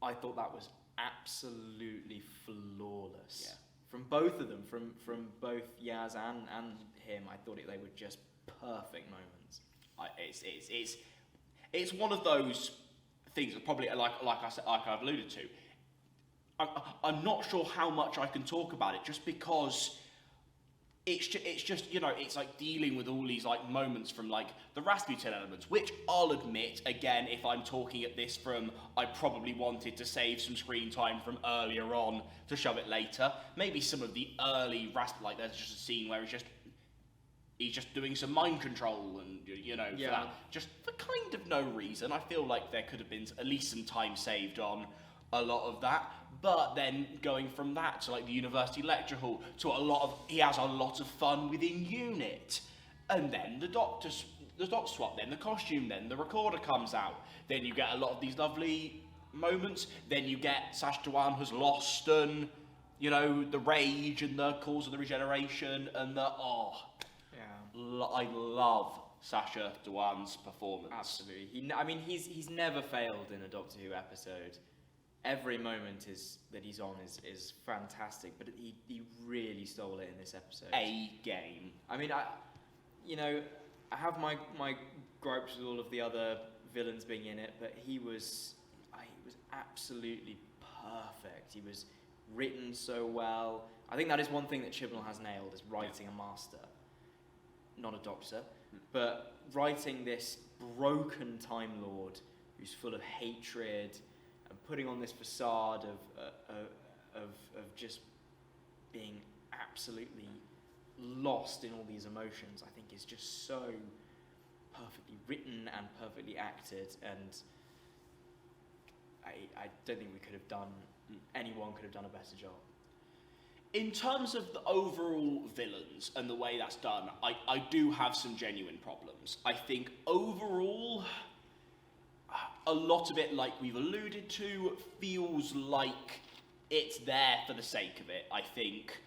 I thought that was absolutely flawless. Yeah. From both of them, from both Yaz and him, I thought they were just perfect moments. It's one of those things that probably, like I said, like I've alluded to. I'm not sure how much I can talk about it, just because it's just it's like dealing with all these like moments from like the Rasputin elements, which I'll admit, again, if I'm talking at this from, I probably wanted to save some screen time from earlier on to shove it later. Maybe some of the early like there's just a scene where he's just doing some mind control and, for that. Just for kind of no reason. I feel like there could have been at least some time saved on a lot of that. But then going from that to like the university lecture hall to he has a lot of fun within unit. And then the doctor swap, then the costume, then the recorder comes out. Then you get a lot of these lovely moments. Then you get Sash Dhawan has lost and, the rage and the calls of the regeneration and I love Sacha Dhawan's performance. Absolutely. He's never failed in a Doctor Who episode. Every moment that he's on is fantastic, but he really stole it in this episode. A game. I mean, I have my gripes with all of the other villains being in it, but he was absolutely perfect. He was written so well. I think that is one thing that Chibnall has nailed, is writing a master. Not a doctor, but writing this broken Time Lord who's full of hatred and putting on this facade of just being absolutely lost in all these emotions, I think is just so perfectly written and perfectly acted, and I don't think anyone could have done a better job. In terms of the overall villains and the way that's done, I do have some genuine problems. I think overall, a lot of it, like we've alluded to, feels like it's there for the sake of it. I think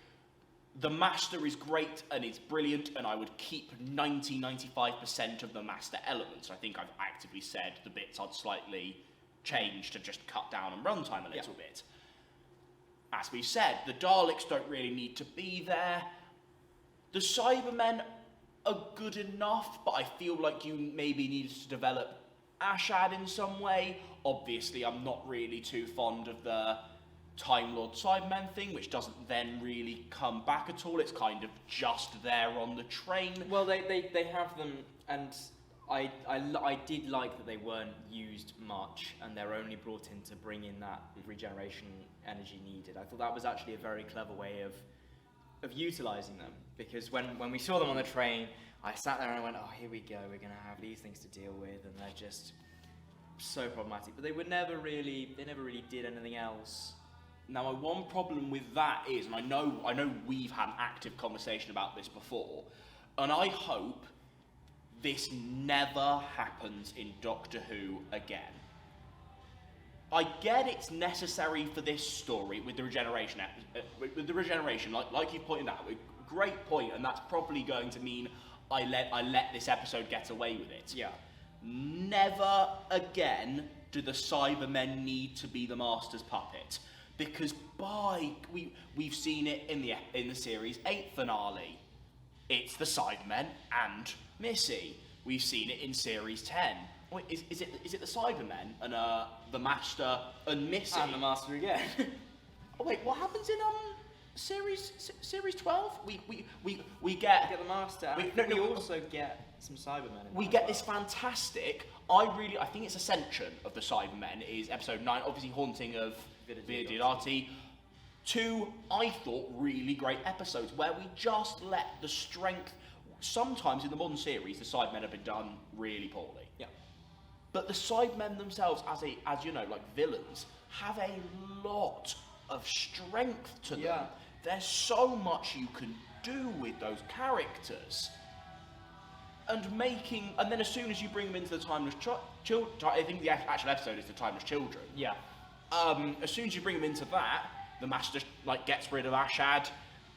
the Master is great and it's brilliant, and I would keep 90-95% of the Master elements. I think I've actively said the bits I'd slightly change to just cut down on runtime a little bit. As we said, the Daleks don't really need to be there. The Cybermen are good enough, but I feel like you maybe needed to develop Ashad in some way. Obviously, I'm not really too fond of the Time Lord Cybermen thing, which doesn't then really come back at all. It's kind of just there on the train. Well, they have them, and I did like that they weren't used much, and they're only brought in to bring in that regeneration energy needed. I thought that was actually a very clever way of utilising them, because when we saw them on the train, I sat there and I went, oh, here we go, we're going to have these things to deal with, and they're just so problematic. But they never really did anything else. Now, my one problem with that is, and I know we've had an active conversation about this before, and I hope this never happens in Doctor Who again. I get it's necessary for this story with the regeneration, like you pointed out, a great point, and that's probably going to mean I let this episode get away with it. Yeah. Never again do the Cybermen need to be the Master's puppet, because we've seen it in the series 8 finale. It's the Cybermen and Missy. We've seen it in Series 10. Wait, is it the Cybermen and the Master and Missy? And the Master again. Oh wait, what happens in Series 12? We get We get the Master. We no, also get some Cybermen. We get this fantastic. I think it's Ascension of the Cybermen is episode 9. Obviously, Haunting of Vididarti. 2, I thought, really great episodes where we just let the strength. Sometimes in the modern series, the Cybermen have been done really poorly. Yeah. But the Cybermen themselves, as you know, like villains, have a lot of strength to them. Yeah. There's so much you can do with those characters. And then as soon as you bring them into the Timeless Children, I think the actual episode is the Timeless Children. Yeah. As soon as you bring them into that, the Master gets rid of Ashad,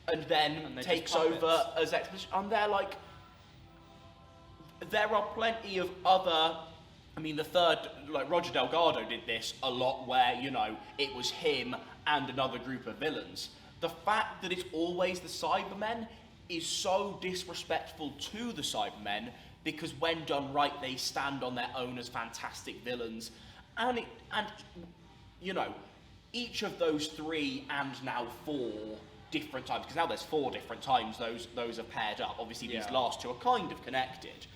and then takes over as Expedition. And they're like, there are plenty of other. I mean, the third, Roger Delgado did this a lot, where it was him and another group of villains. The fact that it's always the Cybermen is so disrespectful to the Cybermen, because when done right, they stand on their own as fantastic villains, and each of those 3 and now 4 different times, because now there's 4 different times those are paired up. Obviously, these last 2 are kind of connected.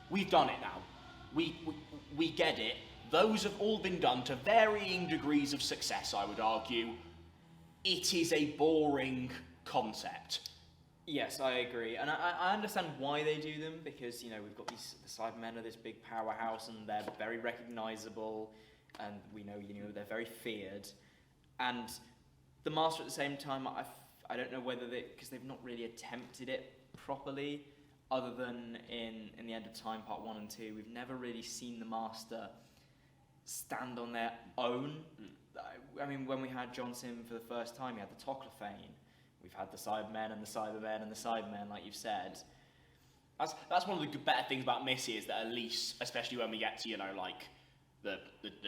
We've done it now. We get it. Those have all been done to varying degrees of success, I would argue. It is a boring concept. Yes, I agree, and I understand why they do them, because we've got the Cybermen are this big powerhouse, and they're very recognisable, and we know they're very feared, and the Master at the same time, I don't know whether because they've not really attempted it properly, other than in the End of Time Part 1 and 2, we've never really seen the Master stand on their own. I mean, when we had Johnson for the first time, he had the Toclophane. We've had the Cybermen and the Cybermen and the Cybermen, like you've said. That's one of the better things about Missy, is that at least, especially when we get to the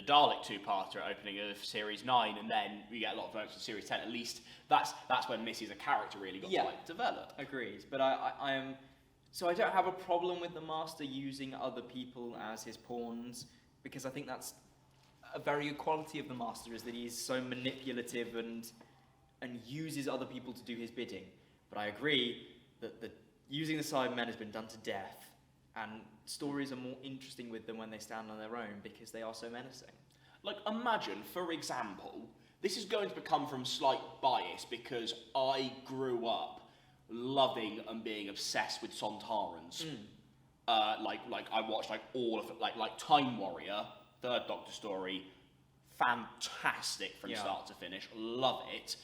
Dalek 2-parter at opening of Series 9, and then we get a lot of moments in Series 10. At least that's when Missy as a character really got to develop. Agreed, but I am. So I don't have a problem with the Master using other people as his pawns, because I think that's a very good quality of the Master, is that he's so manipulative and uses other people to do his bidding. But I agree that using the Cybermen has been done to death, and stories are more interesting with them when they stand on their own, because they are so menacing. Imagine, for example, this is going to become from slight bias, because I grew up loving and being obsessed with Sontarans. I watched all of it, like Time Warrior, Third Doctor story, fantastic from start to finish, love it.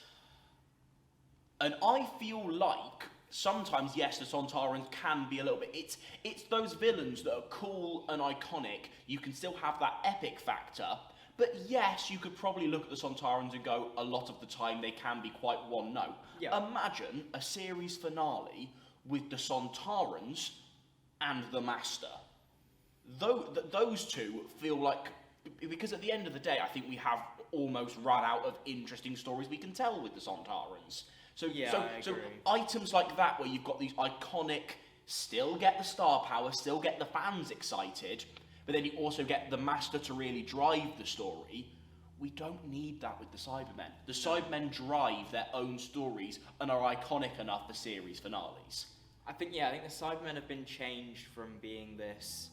And I feel like sometimes, yes, the Sontarans can be a little bit. It's those villains that are cool and iconic. You can still have that epic factor, but yes, you could probably look at the Sontarans and go, a lot of the time they can be quite one note. Yeah. Imagine a series finale with the Sontarans and the Master. Those 2 feel like, because at the end of the day, I think we have almost run out of interesting stories we can tell with the Sontarans. So items like that, where you've got these iconic, still get the star power, still get the fans excited, but then you also get the Master to really drive the story. We don't need that with the Cybermen. The Cybermen drive their own stories and are iconic enough for series finales. I think the Cybermen have been changed from being this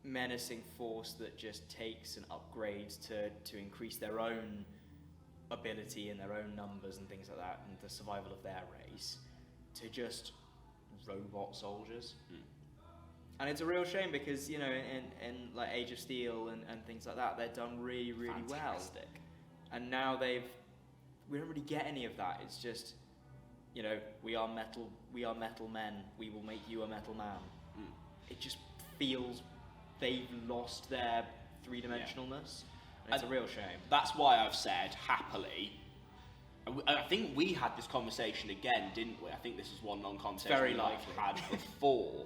menacing force that just takes and upgrades to increase their own ability and their own numbers and things like that, and the survival of their race, to just robot soldiers. And it's a real shame, because in like Age of Steel and things like that, they're done really, really fantastic. Well. And now we don't really get any of that. It's just, we are metal men, we will make you a metal man. It just feels they've lost their three-dimensionalness. And it's a real shame. That's why I've said, happily, I think we had this conversation again, didn't we? I think this is one non-conversation Very we've likely. had before.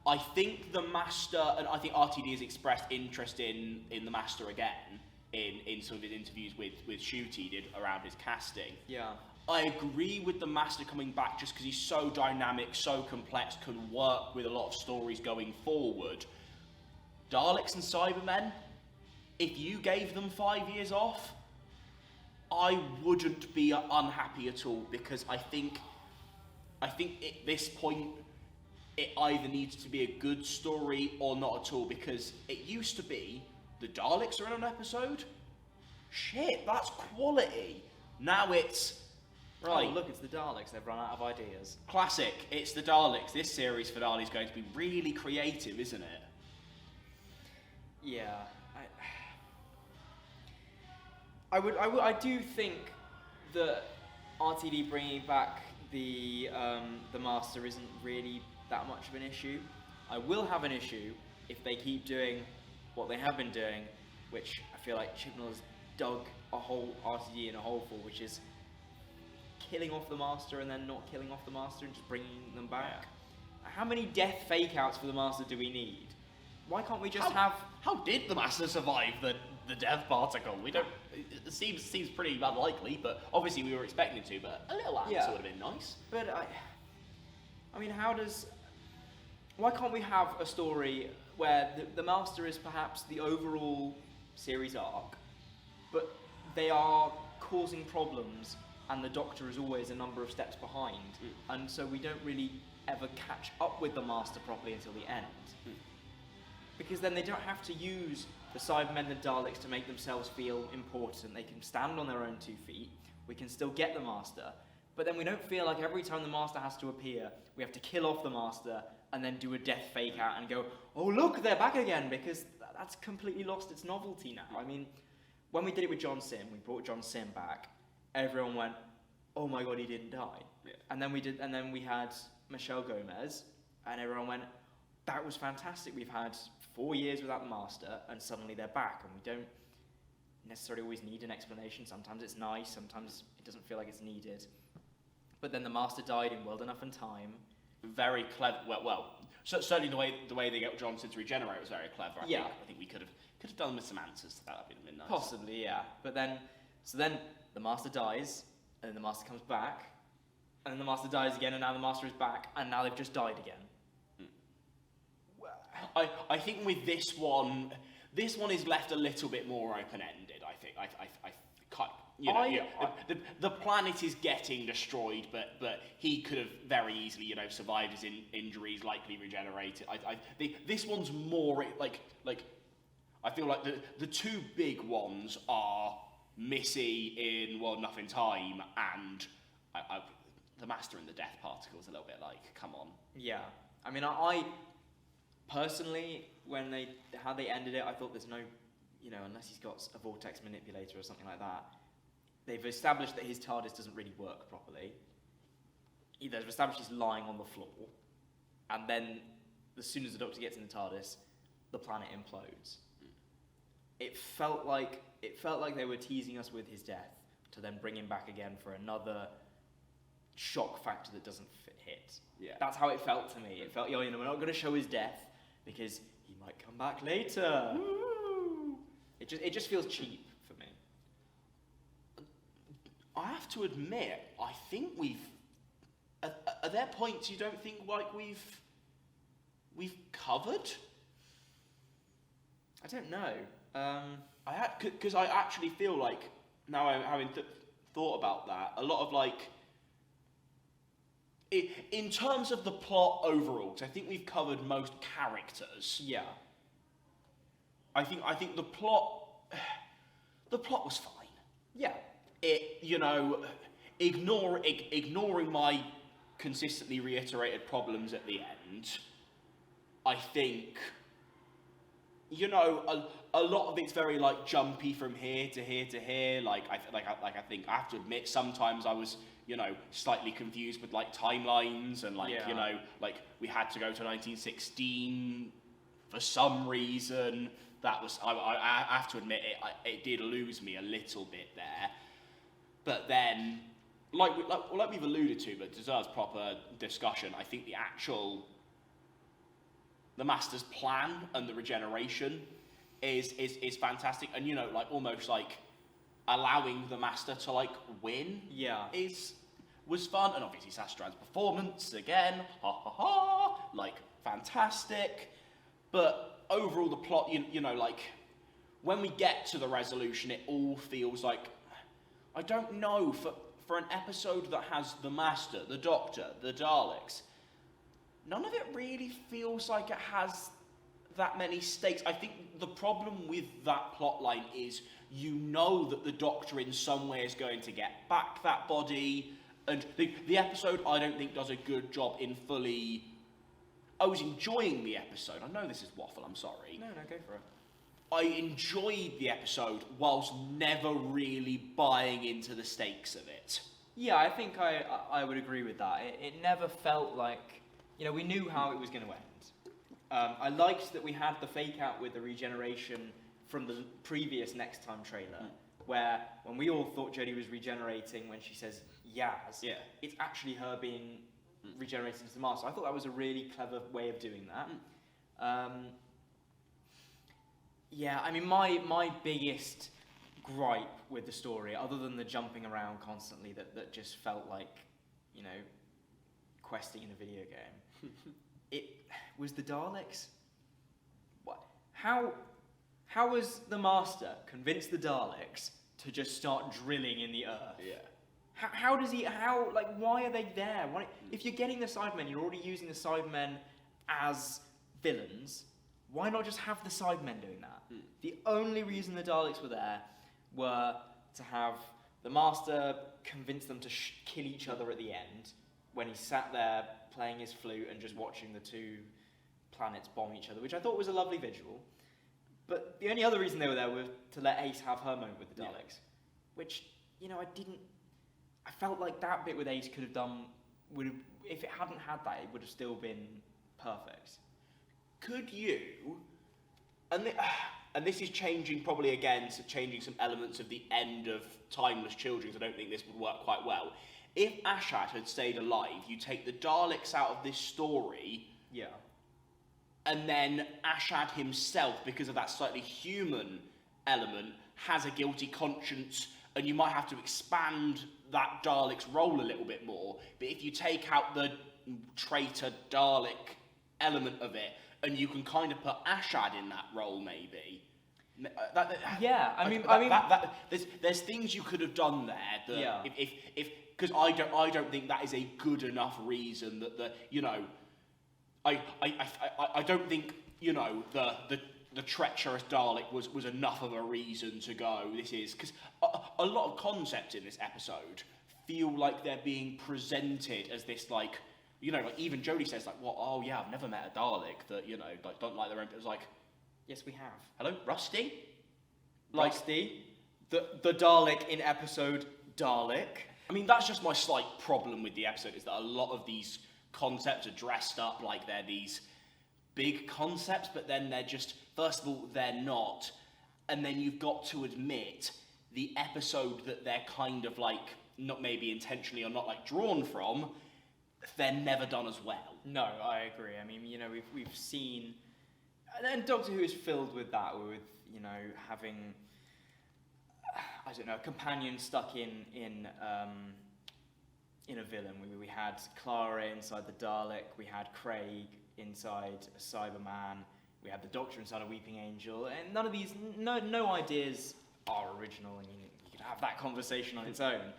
I think the Master, and I think RTD has expressed interest in the Master again, in some of his interviews with Shooty did around his casting. Yeah. I agree with the Master coming back just because he's so dynamic, so complex, can work with a lot of stories going forward. Daleks and Cybermen, if you gave them 5 years off, I wouldn't be unhappy at all, because I think at this point it either needs to be a good story or not at all, because it used to be the Daleks are in an episode. Shit, that's quality. Now it's right. Oh, look, it's the Daleks. They've run out of ideas. Classic. It's the Daleks. This series finale is going to be really creative, isn't it? Yeah. I do think that RTD bringing back the Master isn't really that much of an issue. I will have an issue if they keep doing what they have been doing, which I feel like Chibnall has dug a whole RTD in a hole for, which is killing off the Master and then not killing off the Master and just bringing them back. Yeah. How many death fake-outs for the Master do we need? Why can't we just have... How did the Master survive the death particle? We don't... It seems pretty unlikely, but obviously we were expecting to, but a little answer would have been nice. But I mean, how does... Why can't we have a story where the Master is perhaps the overall series arc, but they are causing problems and the Doctor is always a number of steps behind, and so we don't really ever catch up with the Master properly until the end. Because then they don't have to use the Cybermen and Daleks to make themselves feel important. They can stand on their own 2 feet. We can still get the Master, but then we don't feel like every time the Master has to appear, we have to kill off the Master and then do a death fake out and go, oh look, they're back again, because that's completely lost its novelty now. I mean, when we did it with John Sim, we brought John Sim back, everyone went, oh my god, he didn't die. Yeah. And then we had Michelle Gomez, and everyone went, that was fantastic. We've had 4 years without the Master, and suddenly they're back, and we don't necessarily always need an explanation. Sometimes it's nice, sometimes it doesn't feel like it's needed. But then the Master died in Well Enough and Time. Very clever. Well, so certainly the way they get Johnson to regenerate was very clever. I think we could have done with some answers to that. That would have been nice. Possibly, yeah. But then the Master dies, and then the Master comes back, and then the Master dies again, and now the Master is back, and now they've just died again. I think with this one is left a little bit more open-ended. I think the planet is getting destroyed, but he could have very easily survived his injuries, likely regenerated. This one's more like I feel like the 2 big ones are Missy in World Enough in Time and the Master and the Death Particle is a little bit like, come on. Yeah, I mean, I personally, how they ended it, I thought there's no, unless he's got a vortex manipulator or something like that, they've established that his TARDIS doesn't really work properly. They've established he's lying on the floor, and then as soon as the Doctor gets in the TARDIS, the planet implodes. It felt like they were teasing us with his death to then bring him back again for another shock factor that doesn't hit. Yeah. That's how it felt to me. It felt, we're not going to show his death because he might come back later. Woo! It just feels cheap for me. I have to admit, I think are there points you don't think like we've covered? I don't know. Because I actually feel like now I'm having thought about that, a lot of in terms of the plot overall, because I think we've covered most characters. Yeah. I think the plot was fine. Yeah. Ignoring my consistently reiterated problems at the end, I think a lot of it's very jumpy from here to here to here. I think I have to admit sometimes I was slightly confused with timelines and we had to go to 1916 for some reason. That was I have to admit it did lose me a little bit there. But then like we've alluded to, but deserves proper discussion. I think the Master's plan and the regeneration is fantastic, and almost allowing the Master to like win was fun, and obviously Sastran's performance again, like fantastic. But overall, the plot, you know, like when we get to the resolution, it all feels like, I don't know, for an episode that has the Master, the Doctor, the Daleks, none of it really feels like it has that many stakes. I think the problem with that plotline is you know that the Doctor in some way is going to get back that body, and the episode I don't think does a good job in fully... I was enjoying the episode. I know this is waffle, I'm sorry. No, go for it. I enjoyed the episode whilst never really buying into the stakes of it. Yeah, I think I would agree with that. It never felt like, you know, we knew how it was going to end. I liked that we had the fake out with the regeneration from the previous Next Time trailer, where when we all thought Jodie was regenerating when she says Yaz, it's actually her being regenerated into the Master. I thought that was a really clever way of doing that. Yeah, I mean, my biggest gripe with the story, other than the jumping around constantly that just felt like, you know, questing in a video game, it was the Daleks. What? How was the Master convinced the Daleks to just start drilling in the earth? Yeah. Why are they there? If you're getting the Cybermen, you're already using the Cybermen as villains. Why not just have the Cybermen doing that? The only reason the Daleks were there were to have the Master convince them to kill each other at the end, when he sat there playing his flute and just watching the two planets bomb each other, which I thought was a lovely visual. But the only other reason they were there was to let Ace have her moment with the Daleks, which, you know, I felt like that bit with Ace could have done, if it hadn't had that, it would have still been perfect. Could you, and this is changing probably again, changing some elements of the end of Timeless Children, I don't think this would work quite well. If Ashad had stayed alive, you take the Daleks out of this story, and then Ashad himself, because of that slightly human element, has a guilty conscience, and you might have to expand that Dalek's role a little bit more. But if you take out the traitor Dalek element of it, and you can kind of put Ashad in that role, maybe. There's things you could have done there that if because I don't think that is a good enough reason that I don't think, you know, the treacherous Dalek was enough of a reason to go. This is because a lot of concepts in this episode feel like they're being presented as this, like, you know, like even Jodie says, like, what? Oh yeah, I've never met a Dalek that, you know, like don't like their own. It was like, yes, we have. Hello, Rusty. Like, Rusty, the Dalek in episode Dalek. I mean, that's just my slight problem with the episode, is that a lot of these concepts are dressed up like they're these big concepts, but then they're just, first of all, they're not, and then you've got to admit the episode that they're kind of like, not maybe intentionally or not like drawn from, they're never done as well. No, I agree. I mean, you know, we've seen, and Doctor Who is filled with that, with, you know, having, I don't know, a companion stuck in a villain. We had Clara inside the Dalek, we had Craig inside a Cyberman, we had the Doctor inside a Weeping Angel, and none of these, no ideas are original, and you could have that conversation on its own.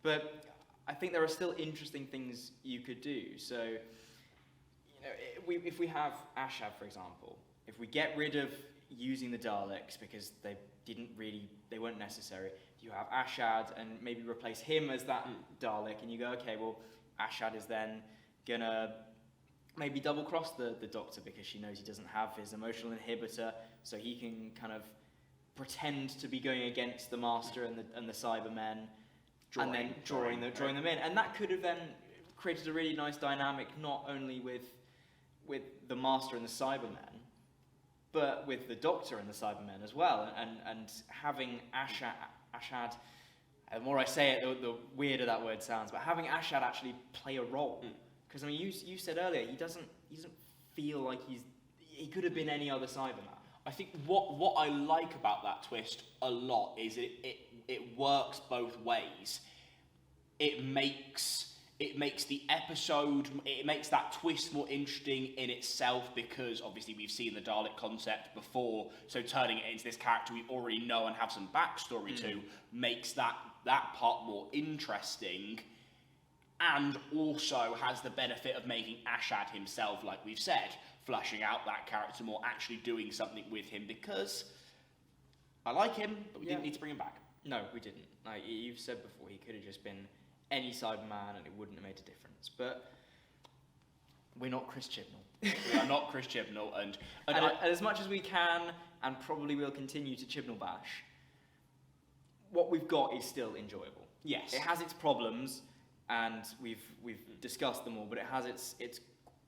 But I think there are still interesting things you could do. So, you know, if we have Ashad, for example, if we get rid of using the Daleks because they weren't necessary, you have Ashad and maybe replace him as that Dalek, and you go, okay, well, Ashad is then gonna maybe double cross the Doctor because she knows he doesn't have his emotional inhibitor, so he can kind of pretend to be going against the Master and the Cybermen, and then drawing them in, and that could have then created a really nice dynamic, not only with the Master and the Cybermen, but with the Doctor and the Cybermen as well, and having Ashad, the more I say it, the weirder that word sounds, but having Ashad actually play a role, because I mean, you said earlier he doesn't feel like he could have been any other Cyberman. I think what I like about that twist a lot is it works both ways. It makes the episode, it makes that twist more interesting in itself because obviously we've seen the Dalek concept before, so turning it into this character we already know and have some backstory to makes that part more interesting, and also has the benefit of making Ashad himself, like we've said, fleshing out that character more, actually doing something with him, because I like him, but we didn't need to bring him back. No, we didn't. Like you've said before, he could have just been any side man and it wouldn't have made a difference. But we're not Chris Chibnall. We are not Chris Chibnall, and as much as we can, and probably will continue to Chibnall bash, what we've got is still enjoyable. Yes. It has its problems, and we've discussed them all, but it has its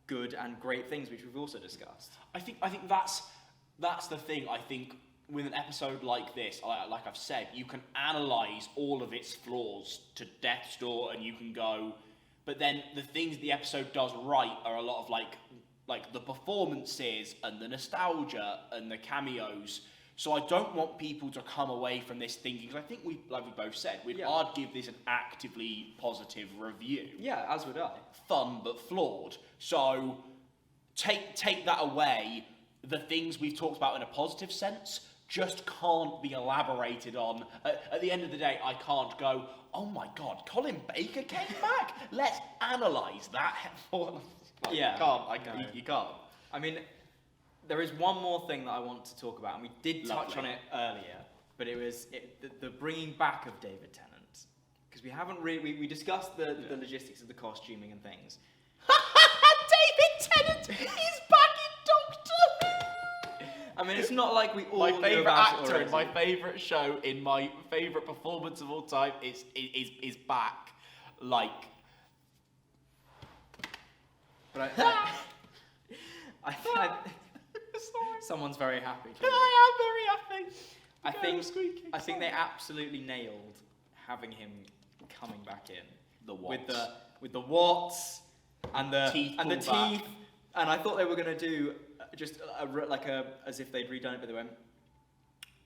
good and great things, which we've also discussed. I think that's the thing. I think with an episode like this, like I've said, you can analyse all of its flaws to death's door, and you can go, but then the things the episode does right are a lot of like the performances and the nostalgia and the cameos. So I don't want people to come away from this thinking, because I think like we both said, I'd give this an actively positive review. Yeah, as would I. Fun but flawed. So take that away. The things we've talked about in a positive sense just can't be elaborated on. At the end of the day, I can't go, oh my God, Colin Baker came back? Let's analyse that. You can't. I mean, there is one more thing that I want to talk about, and we did touch on it earlier, but it was the bringing back of David Tennant. Because we haven't really... We discussed the logistics of the costuming and things. David Tennant is back in Doctor! I mean, it's not like we all my knew favourite about it actor already. in my favourite show, in my favourite performance of all time, is back. Like... But I someone's very happy. I am very happy. I think they absolutely nailed having him coming back in. The Watts. With the Watts and the teeth, and I thought they were going to do just as if they'd redone it, but they went,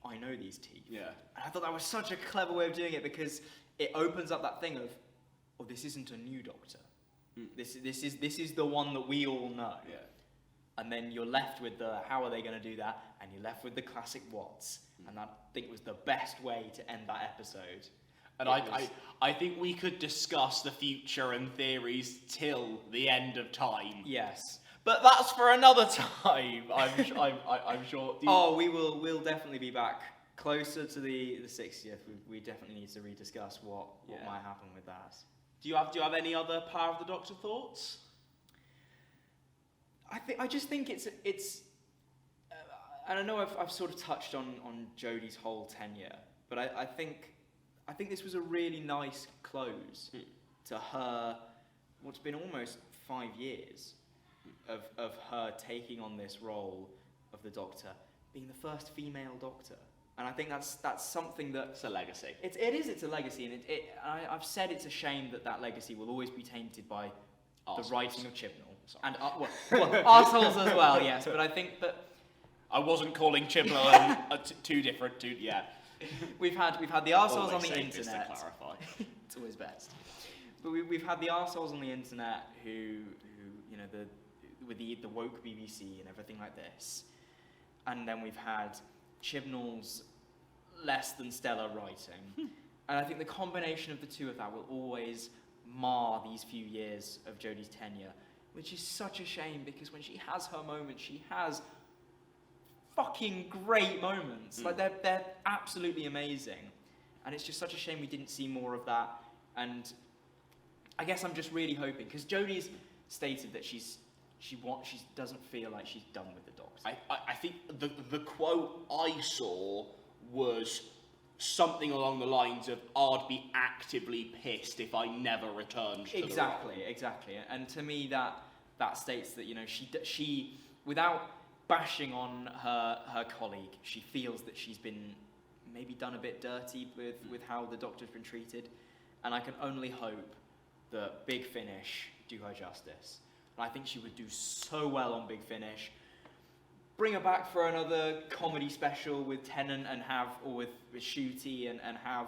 I know these teeth. Yeah. And I thought that was such a clever way of doing it, because it opens up that thing of, oh, this isn't a new Doctor. This is the one that we all know. Yeah. And then you're left with the, how are they going to do that? And you're left with the classic Watts. And I think was the best way to end that episode. And I think we could discuss the future and theories till the end of time. Yes. But that's for another time. I'm sure. We'll definitely be back closer to the 60th. We definitely need to rediscuss what might happen with that. Do you have any other Power of the Doctor thoughts? I just think it's and I know I've sort of touched on Jodie's whole tenure, but I think this was a really nice close to her, what's been almost 5 years of her taking on this role of the Doctor, being the first female Doctor. And I think that's something that... It's a legacy. It's a legacy, and I've said it's a shame that legacy will always be tainted by the writing of Chibnall. And arseholes as well, yes. But I think that... I wasn't calling Chibnall two different... We've had the arseholes on the internet. To clarify. It's always best. But we've had the arseholes on the internet who with the woke BBC and everything like this. And then we've had Chibnall's less than stellar writing. And I think the combination of the two of that will always mar these few years of Jodie's tenure, which is such a shame, because when she has her moments, she has fucking great moments. Like they're absolutely amazing. And it's just such a shame we didn't see more of that. And I guess I'm just really hoping, because Jodie's stated that she doesn't feel like she's done with the Doctor. I think the quote I saw was something along the lines of, I'd be actively pissed if I never returned to the role. Exactly. And to me that states that, she without bashing on her colleague, she feels that she's been maybe done a bit dirty with how the Doctor's been treated. And I can only hope that Big Finish do her justice. And I think she would do so well on Big Finish. bring her back for another comedy special with Tennant or with Shooty and have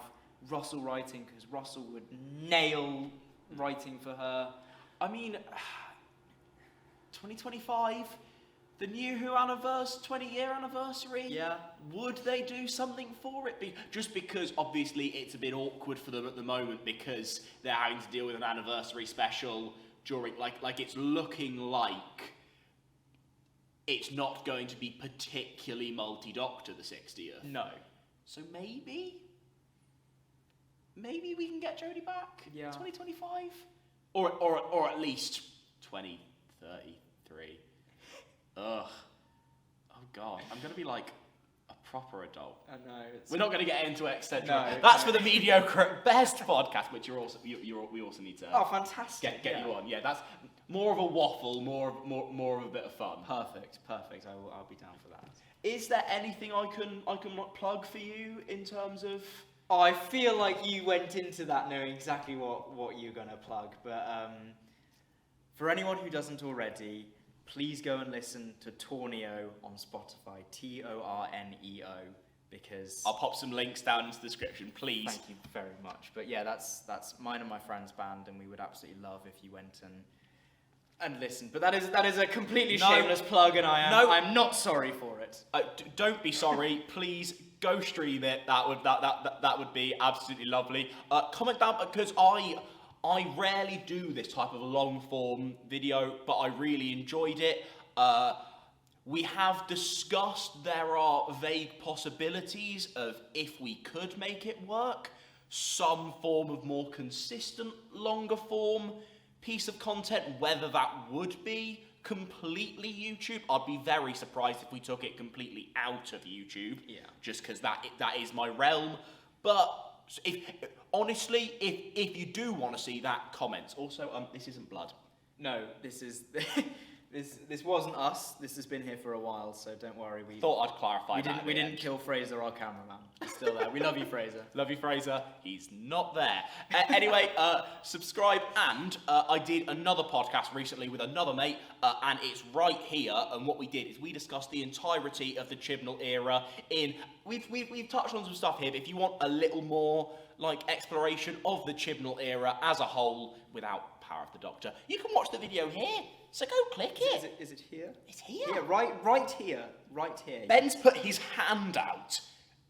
Russell writing, because Russell would nail writing for her. I mean, 2025, the New Who 20-year anniversary. Yeah. Would they do something for it? Just because obviously it's a bit awkward for them at the moment because they're having to deal with an anniversary special during like it's looking like it's not going to be particularly multi-Doctor the 60th. No. So maybe we can get Jodie back. Yeah. 2025, or at least 2033. Ugh. Oh God, I'm gonna be like a proper adult. I know. We're not gonna get into etc. No, That's for the mediocre at best podcast, which we also need to. Oh, fantastic! Get you on. Yeah, that's more of a waffle, more of a bit of fun. Perfect. I'll be down for that. Is there anything I can plug for you in terms of? I feel like you went into that knowing exactly what you're gonna plug, but for anyone who doesn't already, please go and listen to Torneo on Spotify, Torneo, because I'll pop some links down into the description, please. Thank you very much. But yeah, that's mine and my friend's band, and we would absolutely love if you went and listened. But that is a completely shameless plug, and I'm not sorry for it. Don't be sorry, please. Go stream it. That would be absolutely lovely. Comment down, because I rarely do this type of long form video, but I really enjoyed it. We have discussed there are vague possibilities of if we could make it work, some form of more consistent, longer form piece of content, whether that would be completely YouTube. I'd be very surprised if we took it completely out of YouTube. Yeah. Just because that is my realm. But honestly, if you do want to see that, comments. Also, this isn't blood. No, this is this wasn't us. This has been here for a while, so don't worry. We thought I'd clarify that. We didn't kill Fraser, our cameraman. He's still there. We love you, Fraser. Love you, Fraser. He's not there. Anyway, subscribe. And I did another podcast recently with another mate, and it's right here. And what we did is we discussed the entirety of the Chibnall era. We've touched on some stuff here, but if you want a little more like exploration of the Chibnall era as a whole without Power of the Doctor, you can watch the video here. So go click it. Is it here? It's here. Yeah, right here. Right here. Ben's put his hand out.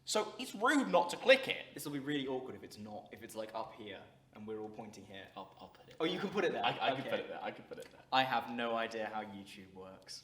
So it's rude not to click it. This will be really awkward if it's not. If it's like up here and we're all pointing here. I'll put it. Oh, you can put it there. I can put it there. I can put it there. I have no idea how YouTube works.